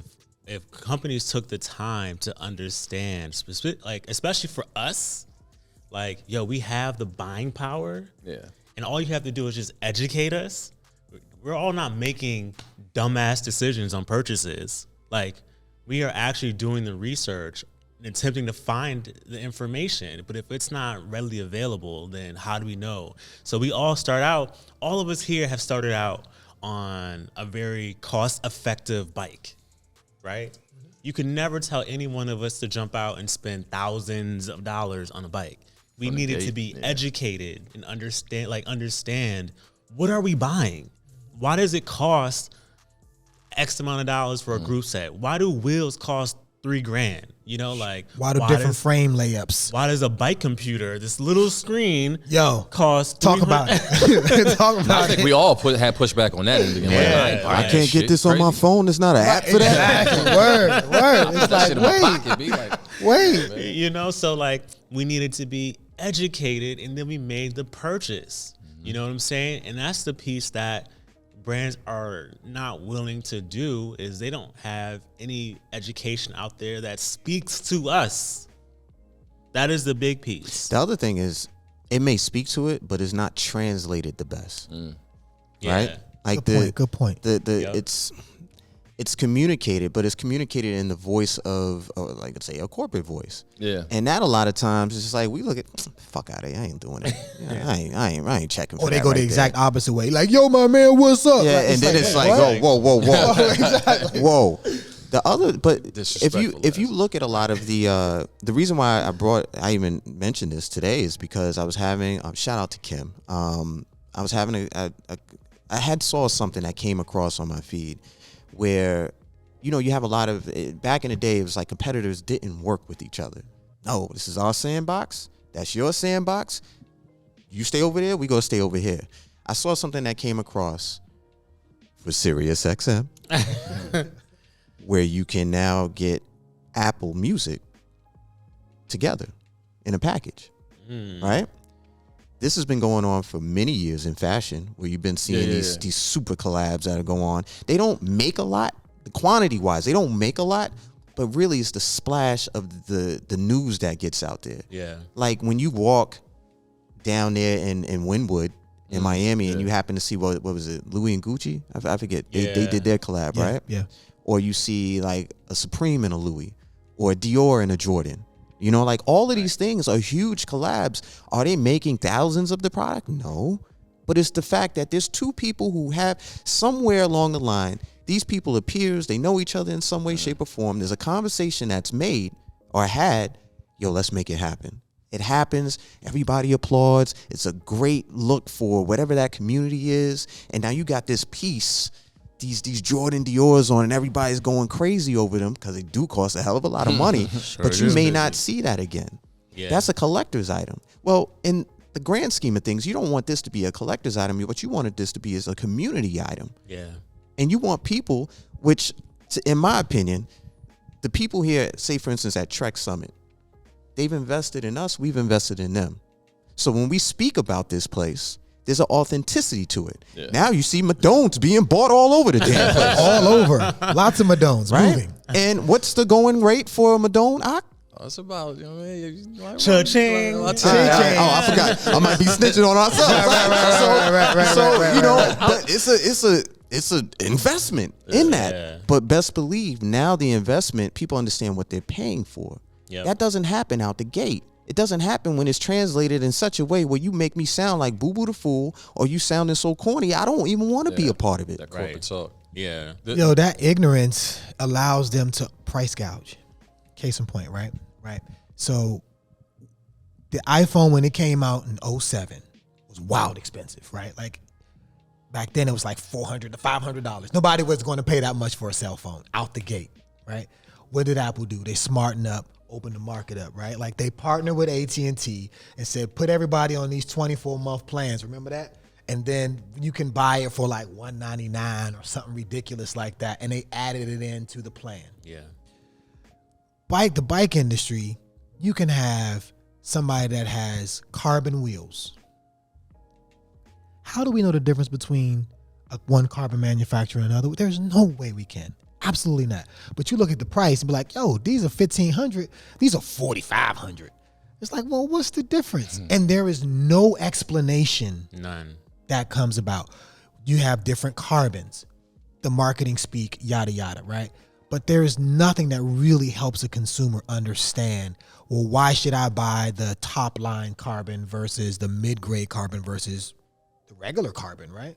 [SPEAKER 2] if companies took the time to understand, like especially for us, like, we have the buying power. Yeah. And all you have to do is just educate us. We're all not making dumbass decisions on purchases. Like, we are actually doing the research and attempting to find the information. But if it's not readily available, then how do we know? So we all of us here have started out on a very cost-effective bike, right? You can never tell any one of us to jump out and spend thousands of dollars on a bike. We needed to be educated and understand what are we buying? Why does it cost X amount of dollars for a group set? Why do wheels cost $3,000? You know, like
[SPEAKER 1] why do different frame layups?
[SPEAKER 2] Why does a bike computer, this little screen, cost?
[SPEAKER 1] Talk about it. Talk about
[SPEAKER 3] I think we all had pushback on that in the beginning.
[SPEAKER 4] I can't get this on my phone. There's not an app for that.
[SPEAKER 1] Exactly. Word. It's like, wait.
[SPEAKER 2] You know, so like we needed to be educated, and then we made the purchase. You know what I'm saying? And that's the piece that brands are not willing to do, is they don't have any education out there that speaks to us. That is the big piece.
[SPEAKER 4] The other thing is, it may speak to it, but it's not translated the best. Right? Like
[SPEAKER 1] good point.
[SPEAKER 4] It's communicated, but it's communicated in the voice of, like, let's say, a corporate voice. Yeah. And that a lot of times it's just like, we look at, fuck out of here, I ain't doing it. I ain't checking for that.
[SPEAKER 1] Or they go the exact opposite way. Like, yo, my man, what's up?
[SPEAKER 4] Yeah, like, and then it's like, whoa. Exactly. Whoa. The other, but if you look at a lot of the reason why I even mentioned this today is because I was having, shout out to Kim. I was having I had saw something that came across on my feed where, you have a lot of, back in the day, it was like competitors didn't work with each other. No, this is our sandbox. That's your sandbox. You stay over there, we go stay over here. I saw something that came across for Sirius XM where you can now get Apple Music together in a package, right? This has been going on for many years in fashion, where you've been seeing these super collabs that are going on. They don't make a lot, quantity-wise. They don't make a lot, but really it's the splash of the news that gets out there. Yeah. Like when you walk down there in Wynwood in Miami and you happen to see, what was it, Louis and Gucci? I forget. They did their collab, right?
[SPEAKER 1] Yeah.
[SPEAKER 4] Or you see like a Supreme and a Louis. or a Dior and a Jordan. You know, like all of these things are huge collabs. Are they making thousands of the product? No. But it's the fact that there's two people who have somewhere along the line, these people are peers, they know each other in some way, shape, or form. There's a conversation that's made or had, yo, let's make it happen. It happens, everybody applauds. It's a great look for whatever that community is. And now you got this piece, these Jordan Dior's on, and everybody's going crazy over them because they do cost a hell of a lot of money. But you may not see that again.
[SPEAKER 2] Yeah.
[SPEAKER 4] That's a collector's item. Well, in the grand scheme of things, you don't want this to be a collector's item. What you wanted this to be is a community item.
[SPEAKER 2] Yeah.
[SPEAKER 4] And you want people, which, in my opinion, the people here, say for instance at Trek Summit, they've invested in us, we've invested in them. So when we speak about this place, there's an authenticity to it. Yeah. Now you see Madones being bought all over the damn place.
[SPEAKER 1] All over. Lots of Madones moving.
[SPEAKER 4] And what's the going rate for a Madone?
[SPEAKER 3] It's about, you know,
[SPEAKER 1] Cha-ching.
[SPEAKER 4] Oh, I forgot. I might be snitching on ourselves. Right. You know, but it's an investment in that.
[SPEAKER 2] Yeah.
[SPEAKER 4] But best believe now the investment, people understand what they're paying for.
[SPEAKER 2] Yep.
[SPEAKER 4] That doesn't happen out the gate. It doesn't happen when it's translated in such a way where you make me sound like Boo Boo the Fool or you sounding so corny. I don't even want to be a part of it.
[SPEAKER 3] That corporate talk.
[SPEAKER 2] Yeah.
[SPEAKER 1] Yo, that ignorance allows them to price gouge. Case in point, right? Right. So the iPhone, when it came out in 2007, was wild expensive, right? Like back then it was like $400 to $500. Nobody was going to pay that much for a cell phone out the gate, right? What did Apple do? They smartened up, opened the market up, right? Like they partnered with AT&T and said, put everybody on these 24-month plans. Remember that? And then you can buy it for like $199 or something ridiculous like that. And they added it into the plan.
[SPEAKER 2] Yeah.
[SPEAKER 1] The bike industry, you can have somebody that has carbon wheels. How do we know the difference between one carbon manufacturer and another? There's no way we can. Absolutely not. But you look at the price and be like, yo, these are $1,500. These are $4,500. It's like, well, what's the difference? And there is no explanation.
[SPEAKER 2] None.
[SPEAKER 1] That comes about. You have different carbons, the marketing speak, yada, yada, right? But there is nothing that really helps a consumer understand, well, why should I buy the top line carbon versus the mid-grade carbon versus the regular carbon, right?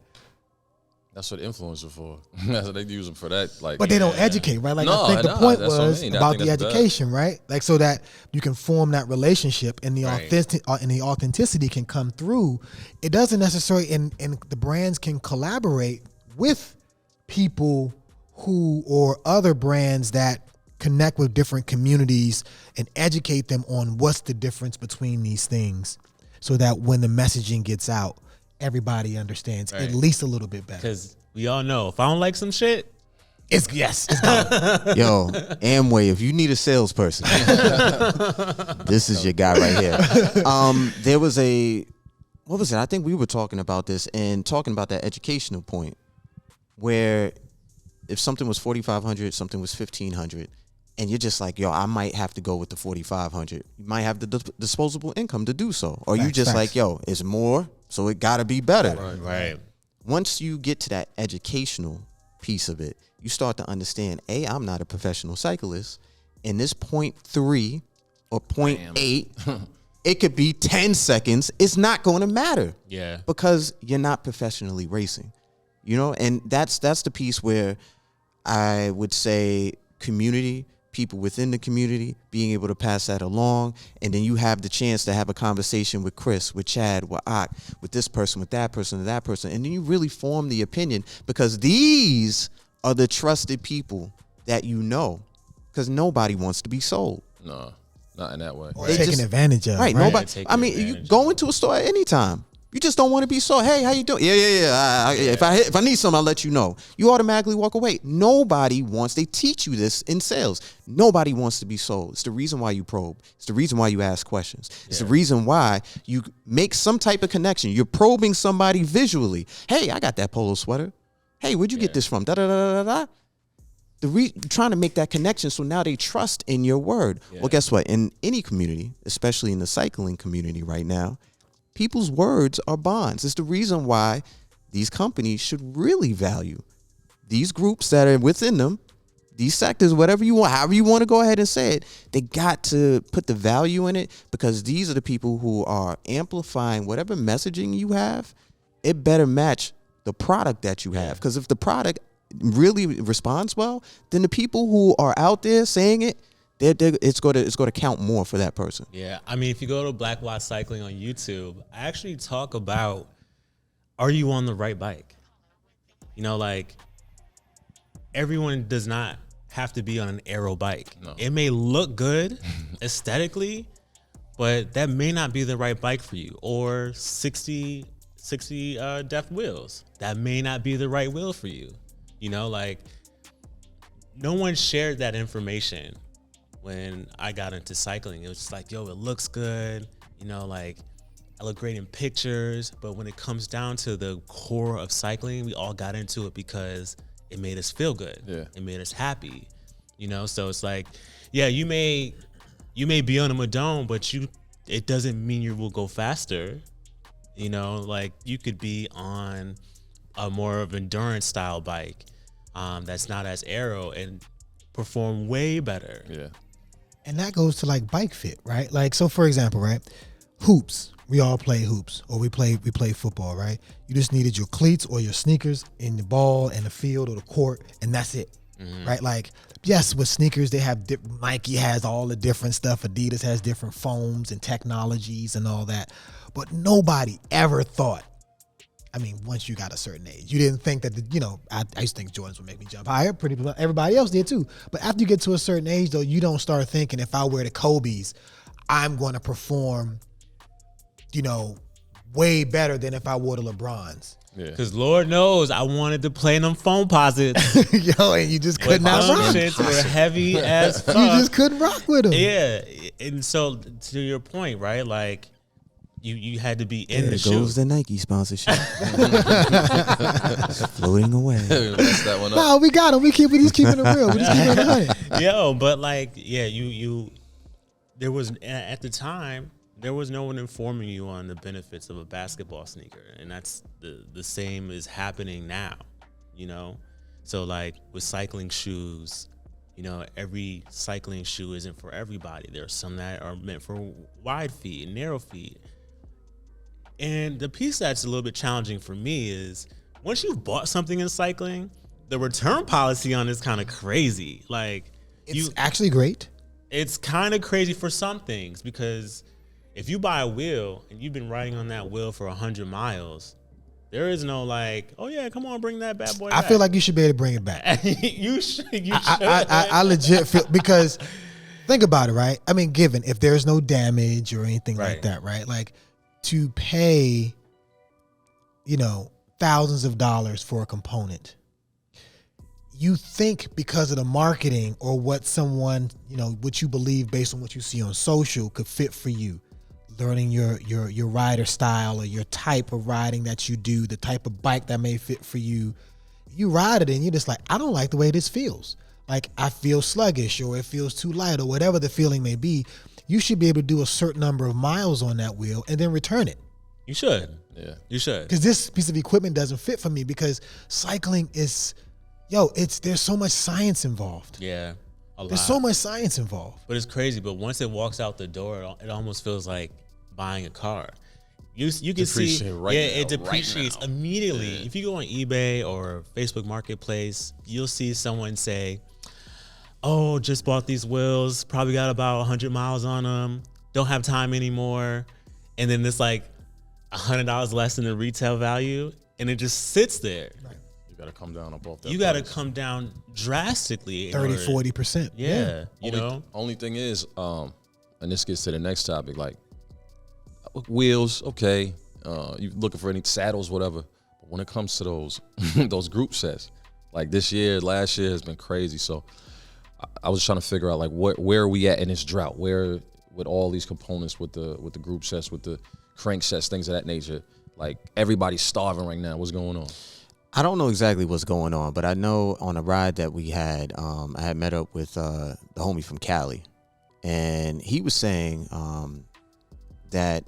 [SPEAKER 3] That's what influencers for. That's what they use them for that. Like,
[SPEAKER 1] but they don't educate, right? Like I think the point was about the education, right? Like so that you can form that relationship and the authenticity can come through. It doesn't necessarily, and the brands can collaborate with people who or other brands that connect with different communities and educate them on what's the difference between these things, so that when the messaging gets out, everybody understands at least a little bit better.
[SPEAKER 2] Because we all know if I don't like some shit,
[SPEAKER 1] it's gone.
[SPEAKER 4] Yo, Amway, if you need a salesperson, this is your guy right here. There was what was it? I think we were talking about this and talking about that educational point where if something was $4,500, something was $1,500, and you're just like, yo, I might have to go with the $4,500. You might have the disposable income to do so. Or you just like, yo, it's more, so it got to be better.
[SPEAKER 2] Right.
[SPEAKER 4] Once you get to that educational piece of it, you start to understand, I'm not a professional cyclist. And this 0.3 or 0.8, it could be 10 seconds. It's not going to matter.
[SPEAKER 2] Yeah.
[SPEAKER 4] Because you're not professionally racing. You know, and that's the piece where I would say community, people within the community, being able to pass that along. And then you have the chance to have a conversation with Chris, with Chad, with Ak, with this person, with that person, with that person. And then you really form the opinion because these are the trusted people that you know, because nobody wants to be sold.
[SPEAKER 3] No, not in that way.
[SPEAKER 1] Or taken advantage of.
[SPEAKER 4] Right. Nobody. I mean, you go into a store at any time. You just don't want to be sold. Hey, how you doing? Yeah. If I need something, I'll let you know. You automatically walk away. Nobody wants. They teach you this in sales. Nobody wants to be sold. It's the reason why you probe. It's the reason why you ask questions. It's the reason why you make some type of connection. You're probing somebody visually. Hey, I got that polo sweater. Hey, where'd you get this from? Da da da da da. Trying to make that connection so now they trust in your word. Yeah. Well, guess what? In any community, especially in the cycling community right now, people's words are bonds. It's the reason why these companies should really value these groups that are within them, these sectors, whatever you want, however you want to go ahead and say it, they got to put the value in it, because these are the people who are amplifying whatever messaging you have. It better match the product that you have, because if the product really responds well, then the people who are out there saying it, it's going to count more for that person.
[SPEAKER 2] Yeah, I mean, if you go to Black Watts Cycling on YouTube, I actually talk about, are you on the right bike? You know, like, everyone does not have to be on an aero bike.
[SPEAKER 3] No.
[SPEAKER 2] It may look good aesthetically, but that may not be the right bike for you. Or 60 depth wheels, that may not be the right wheel for you. You know, like, no one shared that information when I got into cycling. It was just like, yo, it looks good. You know, like, I look great in pictures. But when it comes down to the core of cycling, we all got into it because it made us feel good.
[SPEAKER 3] Yeah.
[SPEAKER 2] It made us happy. You know, so it's like, yeah, you may be on a Madone, but it doesn't mean you will go faster. You know, like, you could be on a more of endurance style bike that's not as aero and perform way better.
[SPEAKER 3] Yeah.
[SPEAKER 1] And that goes to like bike fit, right? Like, so for example, right? Hoops. We all play hoops, or we play football, right? You just needed your cleats or your sneakers and the ball and the field or the court, and that's it, right? Like, yes, with sneakers, they have Nike has all the different stuff. Adidas has different foams and technologies and all that. But nobody ever thought, I mean, once you got a certain age, you didn't think that, I used to think Jordans would make me jump higher. Everybody else did too. But after you get to a certain age, though, you don't start thinking, if I wear the Kobe's, I'm going to perform, way better than if I wore the LeBrons.
[SPEAKER 3] Yeah.
[SPEAKER 2] Because Lord knows I wanted to play in them foam posits.
[SPEAKER 1] And you just could not
[SPEAKER 2] Foam
[SPEAKER 1] rock.
[SPEAKER 2] shits were heavy as fuck.
[SPEAKER 1] You just couldn't rock with them.
[SPEAKER 2] Yeah. And so, to your point, right? Like, you had to be in
[SPEAKER 4] There
[SPEAKER 2] the
[SPEAKER 4] goes
[SPEAKER 2] shoe.
[SPEAKER 4] the Nike sponsorship. Floating away.
[SPEAKER 3] Messed that one up.
[SPEAKER 1] No, we got them. We keeping it real. We just keeping it 100.
[SPEAKER 2] Yo, but like, yeah, there was, at the time, there was no one informing you on the benefits of a basketball sneaker. And that's the same is happening now, So like with cycling shoes, every cycling shoe isn't for everybody. There are some that are meant for wide feet and narrow feet. And the piece that's a little bit challenging for me is, once you've bought something in cycling, the return policy on it's kind of crazy. Like,
[SPEAKER 1] It's actually great.
[SPEAKER 2] it's kind of crazy for some things, because if you buy a wheel and you've been riding on that wheel for 100 miles, there is no like, oh yeah, come on, bring that bad boy
[SPEAKER 1] I
[SPEAKER 2] back.
[SPEAKER 1] feel like you should be able to bring it back.
[SPEAKER 2] you should.
[SPEAKER 1] I legit feel, because think about it, right? I mean, given if there's no damage or anything like
[SPEAKER 2] Right.
[SPEAKER 1] that, right? Like, to pay, thousands of dollars for a component, you think because of the marketing or what someone, what you believe based on what you see on social could fit for you. Learning your rider style or your type of riding that you do, the type of bike that may fit for you. You ride it and you're just like, I don't like the way this feels. Like, I feel sluggish, or it feels too light, or whatever the feeling may be. You should be able to do a certain number of miles on that wheel and then return it.
[SPEAKER 2] You should.
[SPEAKER 3] Yeah.
[SPEAKER 2] You should.
[SPEAKER 1] Because this piece of equipment doesn't fit for me, because cycling is, there's so much science involved.
[SPEAKER 2] Yeah. A lot.
[SPEAKER 1] There's so much science involved.
[SPEAKER 2] But it's crazy. But once it walks out the door, it almost feels like buying a car. You can see,
[SPEAKER 3] Depreciate right
[SPEAKER 2] it
[SPEAKER 3] now,
[SPEAKER 2] depreciates
[SPEAKER 3] right now.
[SPEAKER 2] immediately.
[SPEAKER 3] Yeah.
[SPEAKER 2] If you go on eBay or Facebook Marketplace, you'll see someone say, "Oh, just bought these wheels. Probably got about 100 miles on them. Don't have time anymore." And then it's like $100 less than the retail value, and it just sits there.
[SPEAKER 3] You got to come down above that.
[SPEAKER 2] You got to
[SPEAKER 3] price.
[SPEAKER 2] come down drastically. in
[SPEAKER 1] 30,
[SPEAKER 2] order-
[SPEAKER 1] 40%.
[SPEAKER 2] Yeah, you know.
[SPEAKER 3] Only thing is, and this gets to the next topic, like wheels, okay. You looking for any saddles, whatever. But when it comes to those those group sets, like last year has been crazy. So I was trying to figure out like where are we at in this drought? Where with all these components, with the group sets, with the crank sets, things of that nature. Like everybody's starving right now. What's going on?
[SPEAKER 4] I don't know exactly what's going on, but I know on a ride that we had, I had met up with the homie from Cali, and he was saying that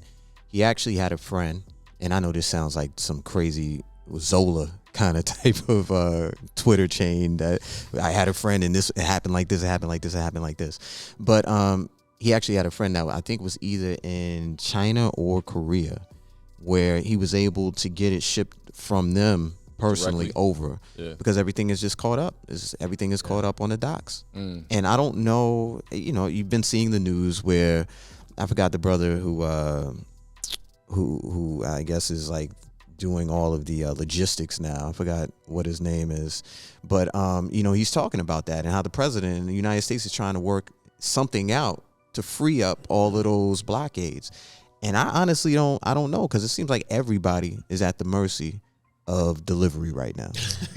[SPEAKER 4] he actually had a friend, and I know this sounds like some crazy Zola kind of type of Twitter chain that I had a friend and this, it happened like this, it happened like this, it happened like this. But he actually had a friend that I think was either in China or Korea, where he was able to get it shipped from them personally
[SPEAKER 3] Directly.
[SPEAKER 4] over, because everything is just caught up. Everything is caught up on the docks. And I don't know, you know, you've been seeing the news where I forgot the brother who I guess is like doing all of the logistics now. I forgot what his name is, but you know, he's talking about that and how the president in the United States is trying to work something out to free up all of those blockades. And I honestly don't know, because it seems like everybody is at the mercy of delivery right now,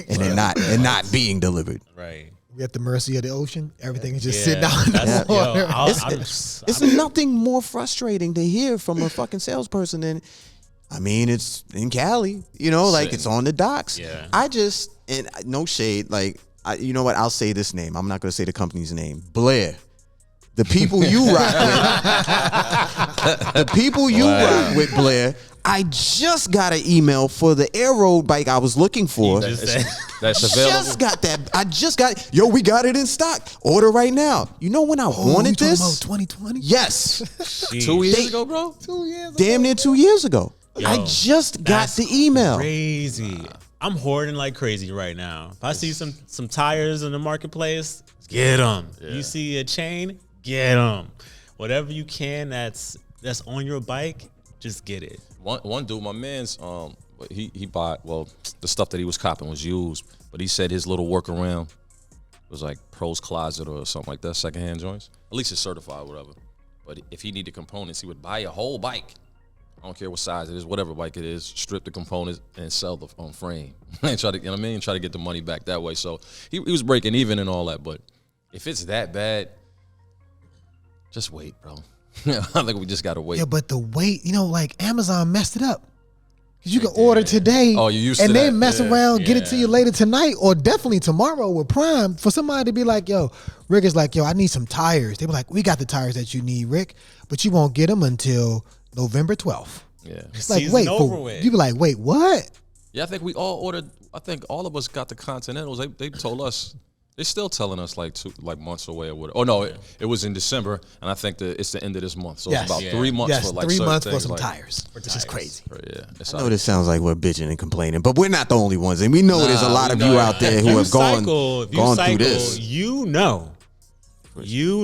[SPEAKER 4] and they're not being delivered.
[SPEAKER 2] Right.
[SPEAKER 1] We're at the mercy of the ocean. Everything is just
[SPEAKER 2] Yeah,
[SPEAKER 1] sitting out in
[SPEAKER 2] that's-
[SPEAKER 1] the water.
[SPEAKER 2] yo,
[SPEAKER 4] It's nothing more frustrating to hear from a fucking salesperson than, I mean, it's in Cali, you know, like it's on the docks.
[SPEAKER 2] Yeah.
[SPEAKER 4] I just, and no shade, like, you know what? I'll say this name. I'm not going to say the company's name. Blair. The people you rock with, rock with, Blair. I just got an email for the Air Road bike I was looking for.
[SPEAKER 2] Just said-
[SPEAKER 3] That's available.
[SPEAKER 4] Just got that. I just got. Yo, we got it in stock. Order right now. You know when I wanted
[SPEAKER 1] you talking
[SPEAKER 4] this?
[SPEAKER 1] about 2020?
[SPEAKER 4] Yes.
[SPEAKER 3] 2 years ago, bro.
[SPEAKER 1] 2 years.
[SPEAKER 4] Damn near 2 years ago. I
[SPEAKER 2] Yo,
[SPEAKER 4] just got
[SPEAKER 2] that's
[SPEAKER 4] the email.
[SPEAKER 2] Crazy. I'm hoarding like crazy right now. If I see some tires in the marketplace, get them. You see a chain, get them. Whatever you can that's on your bike, just get it.
[SPEAKER 3] One dude, my man's, he bought, well, the stuff that he was copping was used, but he said his little workaround was like Pro's Closet or something like that, secondhand joints. At least it's certified, whatever. But if he needed components, he would buy a whole bike. I don't care what size it is, whatever bike it is, strip the components and sell the frame. And try to, you know what I mean? Try to get the money back that way. So he was breaking even and all that. But if it's that bad, just wait, bro. I think we just gotta wait.
[SPEAKER 1] Yeah, but the wait, you know, like Amazon messed it up. Because you can order today,
[SPEAKER 3] Oh, you used
[SPEAKER 1] and
[SPEAKER 3] to
[SPEAKER 1] they
[SPEAKER 3] that.
[SPEAKER 1] mess around, get it to
[SPEAKER 2] yeah.
[SPEAKER 1] you later tonight or definitely tomorrow with Prime. For somebody to be like, yo, Rick is like, yo, I need some tires. They were like, we got the tires that you need, Rick, but you won't get them until November 12th.
[SPEAKER 3] Yeah.
[SPEAKER 1] It's like,
[SPEAKER 2] Season
[SPEAKER 1] wait,
[SPEAKER 2] over with.
[SPEAKER 1] you be like, wait, what?
[SPEAKER 3] Yeah, I think we all ordered. I think all of us got the Continentals. They told us. They're still telling us like months away or whatever. Oh no, it was in December, and I think it's the end of this month. So
[SPEAKER 1] Yes.
[SPEAKER 3] it's about
[SPEAKER 2] Yeah.
[SPEAKER 3] 3 months
[SPEAKER 1] Yes,
[SPEAKER 3] for like
[SPEAKER 1] 3
[SPEAKER 3] certain
[SPEAKER 1] months for
[SPEAKER 3] things,
[SPEAKER 1] some
[SPEAKER 3] like,
[SPEAKER 1] tires, which is crazy.
[SPEAKER 3] Yeah, it's
[SPEAKER 4] I know this sounds like we're bitching and complaining, but we're not the only ones, and we know there's a
[SPEAKER 3] Nah,
[SPEAKER 4] lot
[SPEAKER 3] we
[SPEAKER 4] of
[SPEAKER 3] know
[SPEAKER 4] you
[SPEAKER 3] that.
[SPEAKER 4] out there
[SPEAKER 2] If
[SPEAKER 4] who
[SPEAKER 2] you
[SPEAKER 4] have gone
[SPEAKER 2] cycle,
[SPEAKER 4] through this.
[SPEAKER 2] You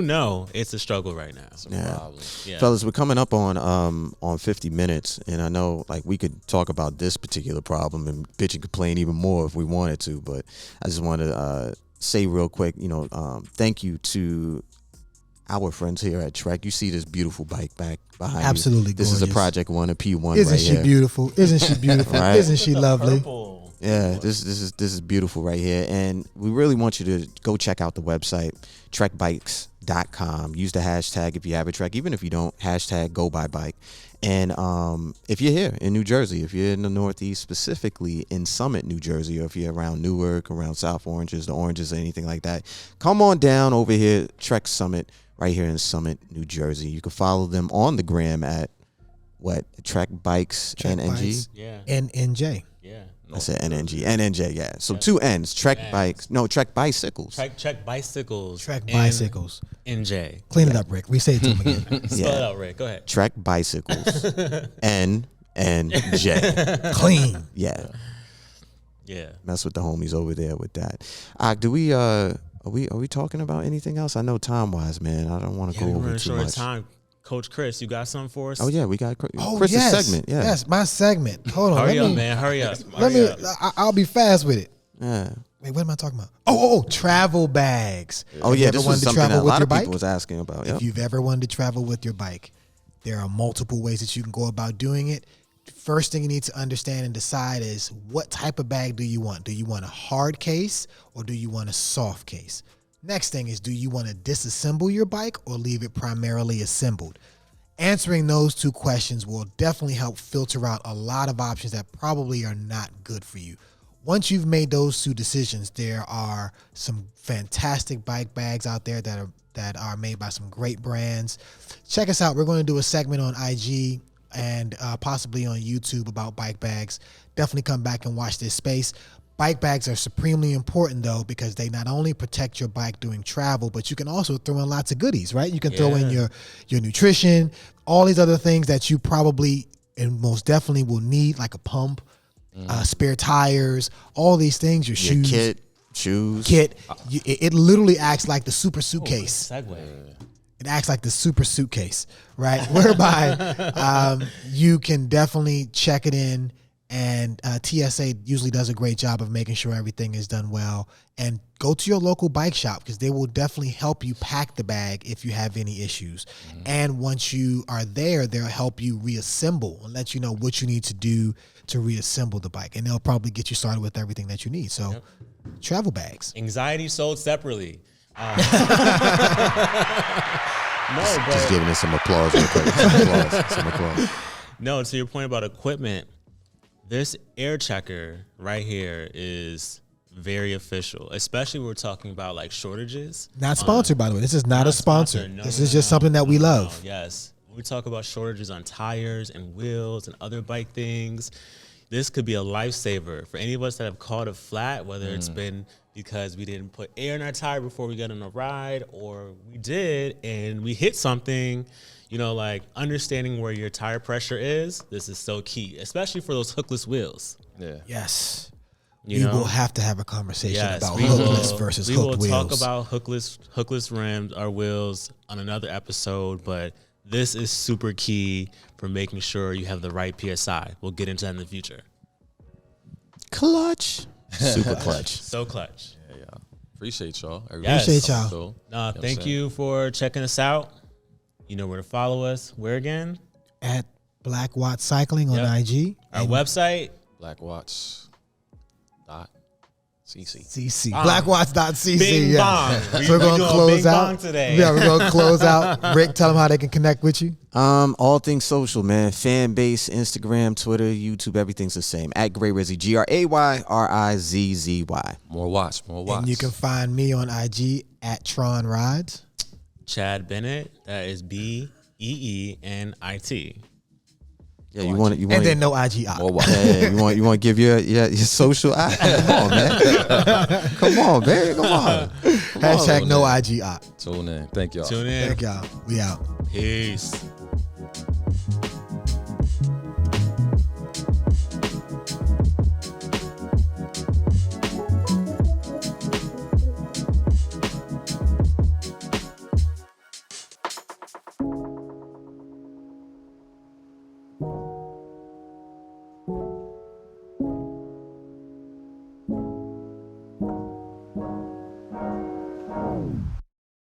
[SPEAKER 2] know it's a struggle right now.
[SPEAKER 4] Yeah.
[SPEAKER 2] Yeah.
[SPEAKER 4] Fellas, we're coming up on 50 minutes, and I know like we could talk about this particular problem and bitch and complain even more if we wanted to, but I just want to say real quick, you know, thank you to our friends here at Trek. You see this beautiful bike back behind
[SPEAKER 1] Absolutely
[SPEAKER 4] you. This is a
[SPEAKER 1] gorgeous.
[SPEAKER 4] Project One, a P1
[SPEAKER 1] Isn't
[SPEAKER 4] right
[SPEAKER 1] she
[SPEAKER 4] here.
[SPEAKER 1] beautiful? Isn't she beautiful?
[SPEAKER 4] Right.
[SPEAKER 1] Isn't she lovely?
[SPEAKER 2] Purple.
[SPEAKER 4] Yeah, this is beautiful right here, and we really want you to go check out the website trekbikes.com. Use the hashtag if you have a Trek, even if you don't. Hashtag go by bike. And if you're here in New Jersey, if you're in the Northeast, specifically in Summit, New Jersey, or if you're around Newark, around South Oranges, the Oranges, or anything like that, come on down over here, Trek Summit, right here in Summit, New Jersey. You can follow them on the gram at Trek Bikes
[SPEAKER 1] Trek
[SPEAKER 4] NNG.
[SPEAKER 1] Bikes.
[SPEAKER 2] Yeah.
[SPEAKER 1] NNJ.
[SPEAKER 2] Yeah.
[SPEAKER 4] I said NNG, yeah. So 2 N's, Trek Bikes, no, Trek Bicycles.
[SPEAKER 2] Check bicycles.
[SPEAKER 1] Trek
[SPEAKER 2] N-
[SPEAKER 1] bicycles.
[SPEAKER 2] NJ.
[SPEAKER 1] Clean it up, Rick. We say it to him again.
[SPEAKER 2] Spell it out, Rick. Go ahead.
[SPEAKER 4] Trek Bicycles, NNJ.
[SPEAKER 1] Clean.
[SPEAKER 4] Yeah,
[SPEAKER 2] Yeah.
[SPEAKER 4] mess with the homies over there with that. Do we are we talking about anything else? I know time wise, man. I don't want to
[SPEAKER 2] Yeah,
[SPEAKER 4] go
[SPEAKER 2] we're
[SPEAKER 4] over
[SPEAKER 2] running
[SPEAKER 4] too
[SPEAKER 2] short of
[SPEAKER 4] much.
[SPEAKER 2] time. Coach Chris, you got something for us?
[SPEAKER 4] Oh yeah, we got
[SPEAKER 1] Oh,
[SPEAKER 4] Chris's
[SPEAKER 1] yes.
[SPEAKER 4] segment. Yeah,
[SPEAKER 1] Yes, my segment. Hold on.
[SPEAKER 2] Hurry
[SPEAKER 1] let
[SPEAKER 2] up,
[SPEAKER 1] me,
[SPEAKER 2] man. Hurry up.
[SPEAKER 1] Let
[SPEAKER 2] Hurry
[SPEAKER 1] me.
[SPEAKER 2] up.
[SPEAKER 1] I'll be fast with it.
[SPEAKER 4] yeah.
[SPEAKER 1] Wait, what am I talking about? Oh, travel bags.
[SPEAKER 4] Oh
[SPEAKER 1] If you
[SPEAKER 4] yeah,
[SPEAKER 1] ever
[SPEAKER 4] this
[SPEAKER 1] wanted
[SPEAKER 4] was
[SPEAKER 1] to
[SPEAKER 4] something that
[SPEAKER 1] travel
[SPEAKER 4] a
[SPEAKER 1] with
[SPEAKER 4] lot
[SPEAKER 1] your
[SPEAKER 4] of
[SPEAKER 1] bike?
[SPEAKER 4] people was asking about. Yep.
[SPEAKER 1] If you've ever wanted to travel with your bike, there are multiple ways that you can go about doing it. First thing you need to understand and decide is what type of bag do you want? Do you want a hard case or do you want a soft case? Next thing is, do you want to disassemble your bike or leave it primarily assembled? Answering those two questions will definitely help filter out a lot of options that probably are not good for you. Once you've made those two decisions, there are some fantastic bike bags out there that are made by some great brands. Check us out. We're going to do a segment on IG and possibly on YouTube about bike bags, definitely come back and watch this space. Bike bags are supremely important, though, because they not only protect your bike during travel, but you can also throw in lots of goodies, right? You can throw in your nutrition, all these other things that you probably and most definitely will need, like a pump, spare tires, all these things, your shoes.
[SPEAKER 4] Shoes.
[SPEAKER 1] It literally acts like the super suitcase.
[SPEAKER 2] Segue.
[SPEAKER 1] It acts like the super suitcase, right? Whereby you can definitely check it in, and TSA usually does a great job of making sure everything is done well. And go to your local bike shop, because they will definitely help you pack the bag if you have any issues. And once you are there, they'll help you reassemble and let you know what you need to do to reassemble the bike. And they'll probably get you started with everything that you need. So travel bags.
[SPEAKER 2] Anxiety sold separately.
[SPEAKER 4] Just giving it some applause real quick. Some applause.
[SPEAKER 2] No, to your point about equipment, this air checker right here is very official, especially when we're talking about like shortages.
[SPEAKER 1] Not sponsored, by the way. This is not a sponsor. This is just something that we love.
[SPEAKER 2] Yes. When we talk about shortages on tires and wheels and other bike things, this could be a lifesaver for any of us that have caught a flat, whether it's been because we didn't put air in our tire before we got on a ride, or we did and we hit something. You know, like understanding where your tire pressure is, this is so key, especially for those hookless wheels.
[SPEAKER 3] Yeah.
[SPEAKER 1] Yes.
[SPEAKER 2] You know?
[SPEAKER 1] will have to have a conversation about
[SPEAKER 2] we
[SPEAKER 1] hookless
[SPEAKER 2] will-
[SPEAKER 1] versus
[SPEAKER 2] we
[SPEAKER 1] hooked
[SPEAKER 2] will
[SPEAKER 1] wheels.
[SPEAKER 2] talk about hookless rims or wheels on another episode, but this is super key for making sure you have the right PSI. We'll get into that in the future.
[SPEAKER 4] Clutch. Super clutch.
[SPEAKER 2] So clutch.
[SPEAKER 3] Yeah. Appreciate y'all.
[SPEAKER 2] Yes.
[SPEAKER 1] Appreciate y'all.
[SPEAKER 3] So,
[SPEAKER 2] Thank you for checking us out. You know where to follow us. Where again?
[SPEAKER 1] At Black Watts Cycling on
[SPEAKER 2] Yep.
[SPEAKER 1] IG.
[SPEAKER 2] Our
[SPEAKER 1] and
[SPEAKER 2] website.
[SPEAKER 3] blackwatch.cc.
[SPEAKER 1] CC.
[SPEAKER 2] Bong.
[SPEAKER 1] Blackwatts.cc.
[SPEAKER 2] Bing
[SPEAKER 1] yeah.
[SPEAKER 2] bong.
[SPEAKER 1] So we're going to
[SPEAKER 2] doing
[SPEAKER 1] close
[SPEAKER 2] bing
[SPEAKER 1] out.
[SPEAKER 2] bong today.
[SPEAKER 1] Yeah, we're going to close out. Rick, tell them how they can connect with you.
[SPEAKER 4] All things social, man. Fan base, Instagram, Twitter, YouTube, everything's the same. At Gray Rizzy, GRAYRIZZY.
[SPEAKER 3] More watch.
[SPEAKER 1] And you can find me on IG at Tron Rides.
[SPEAKER 2] Chad Bennett. That is BEENIT.
[SPEAKER 4] Yeah, you want it. You
[SPEAKER 1] And
[SPEAKER 4] want
[SPEAKER 1] then no IG op.
[SPEAKER 3] More watch.
[SPEAKER 4] Yeah, you want to give your social. Come on, man. Come on, man. Come on.
[SPEAKER 1] Hashtag no IG op.
[SPEAKER 3] Tune in. Thank y'all.
[SPEAKER 2] Tune in.
[SPEAKER 1] Thank y'all. We out.
[SPEAKER 2] Peace.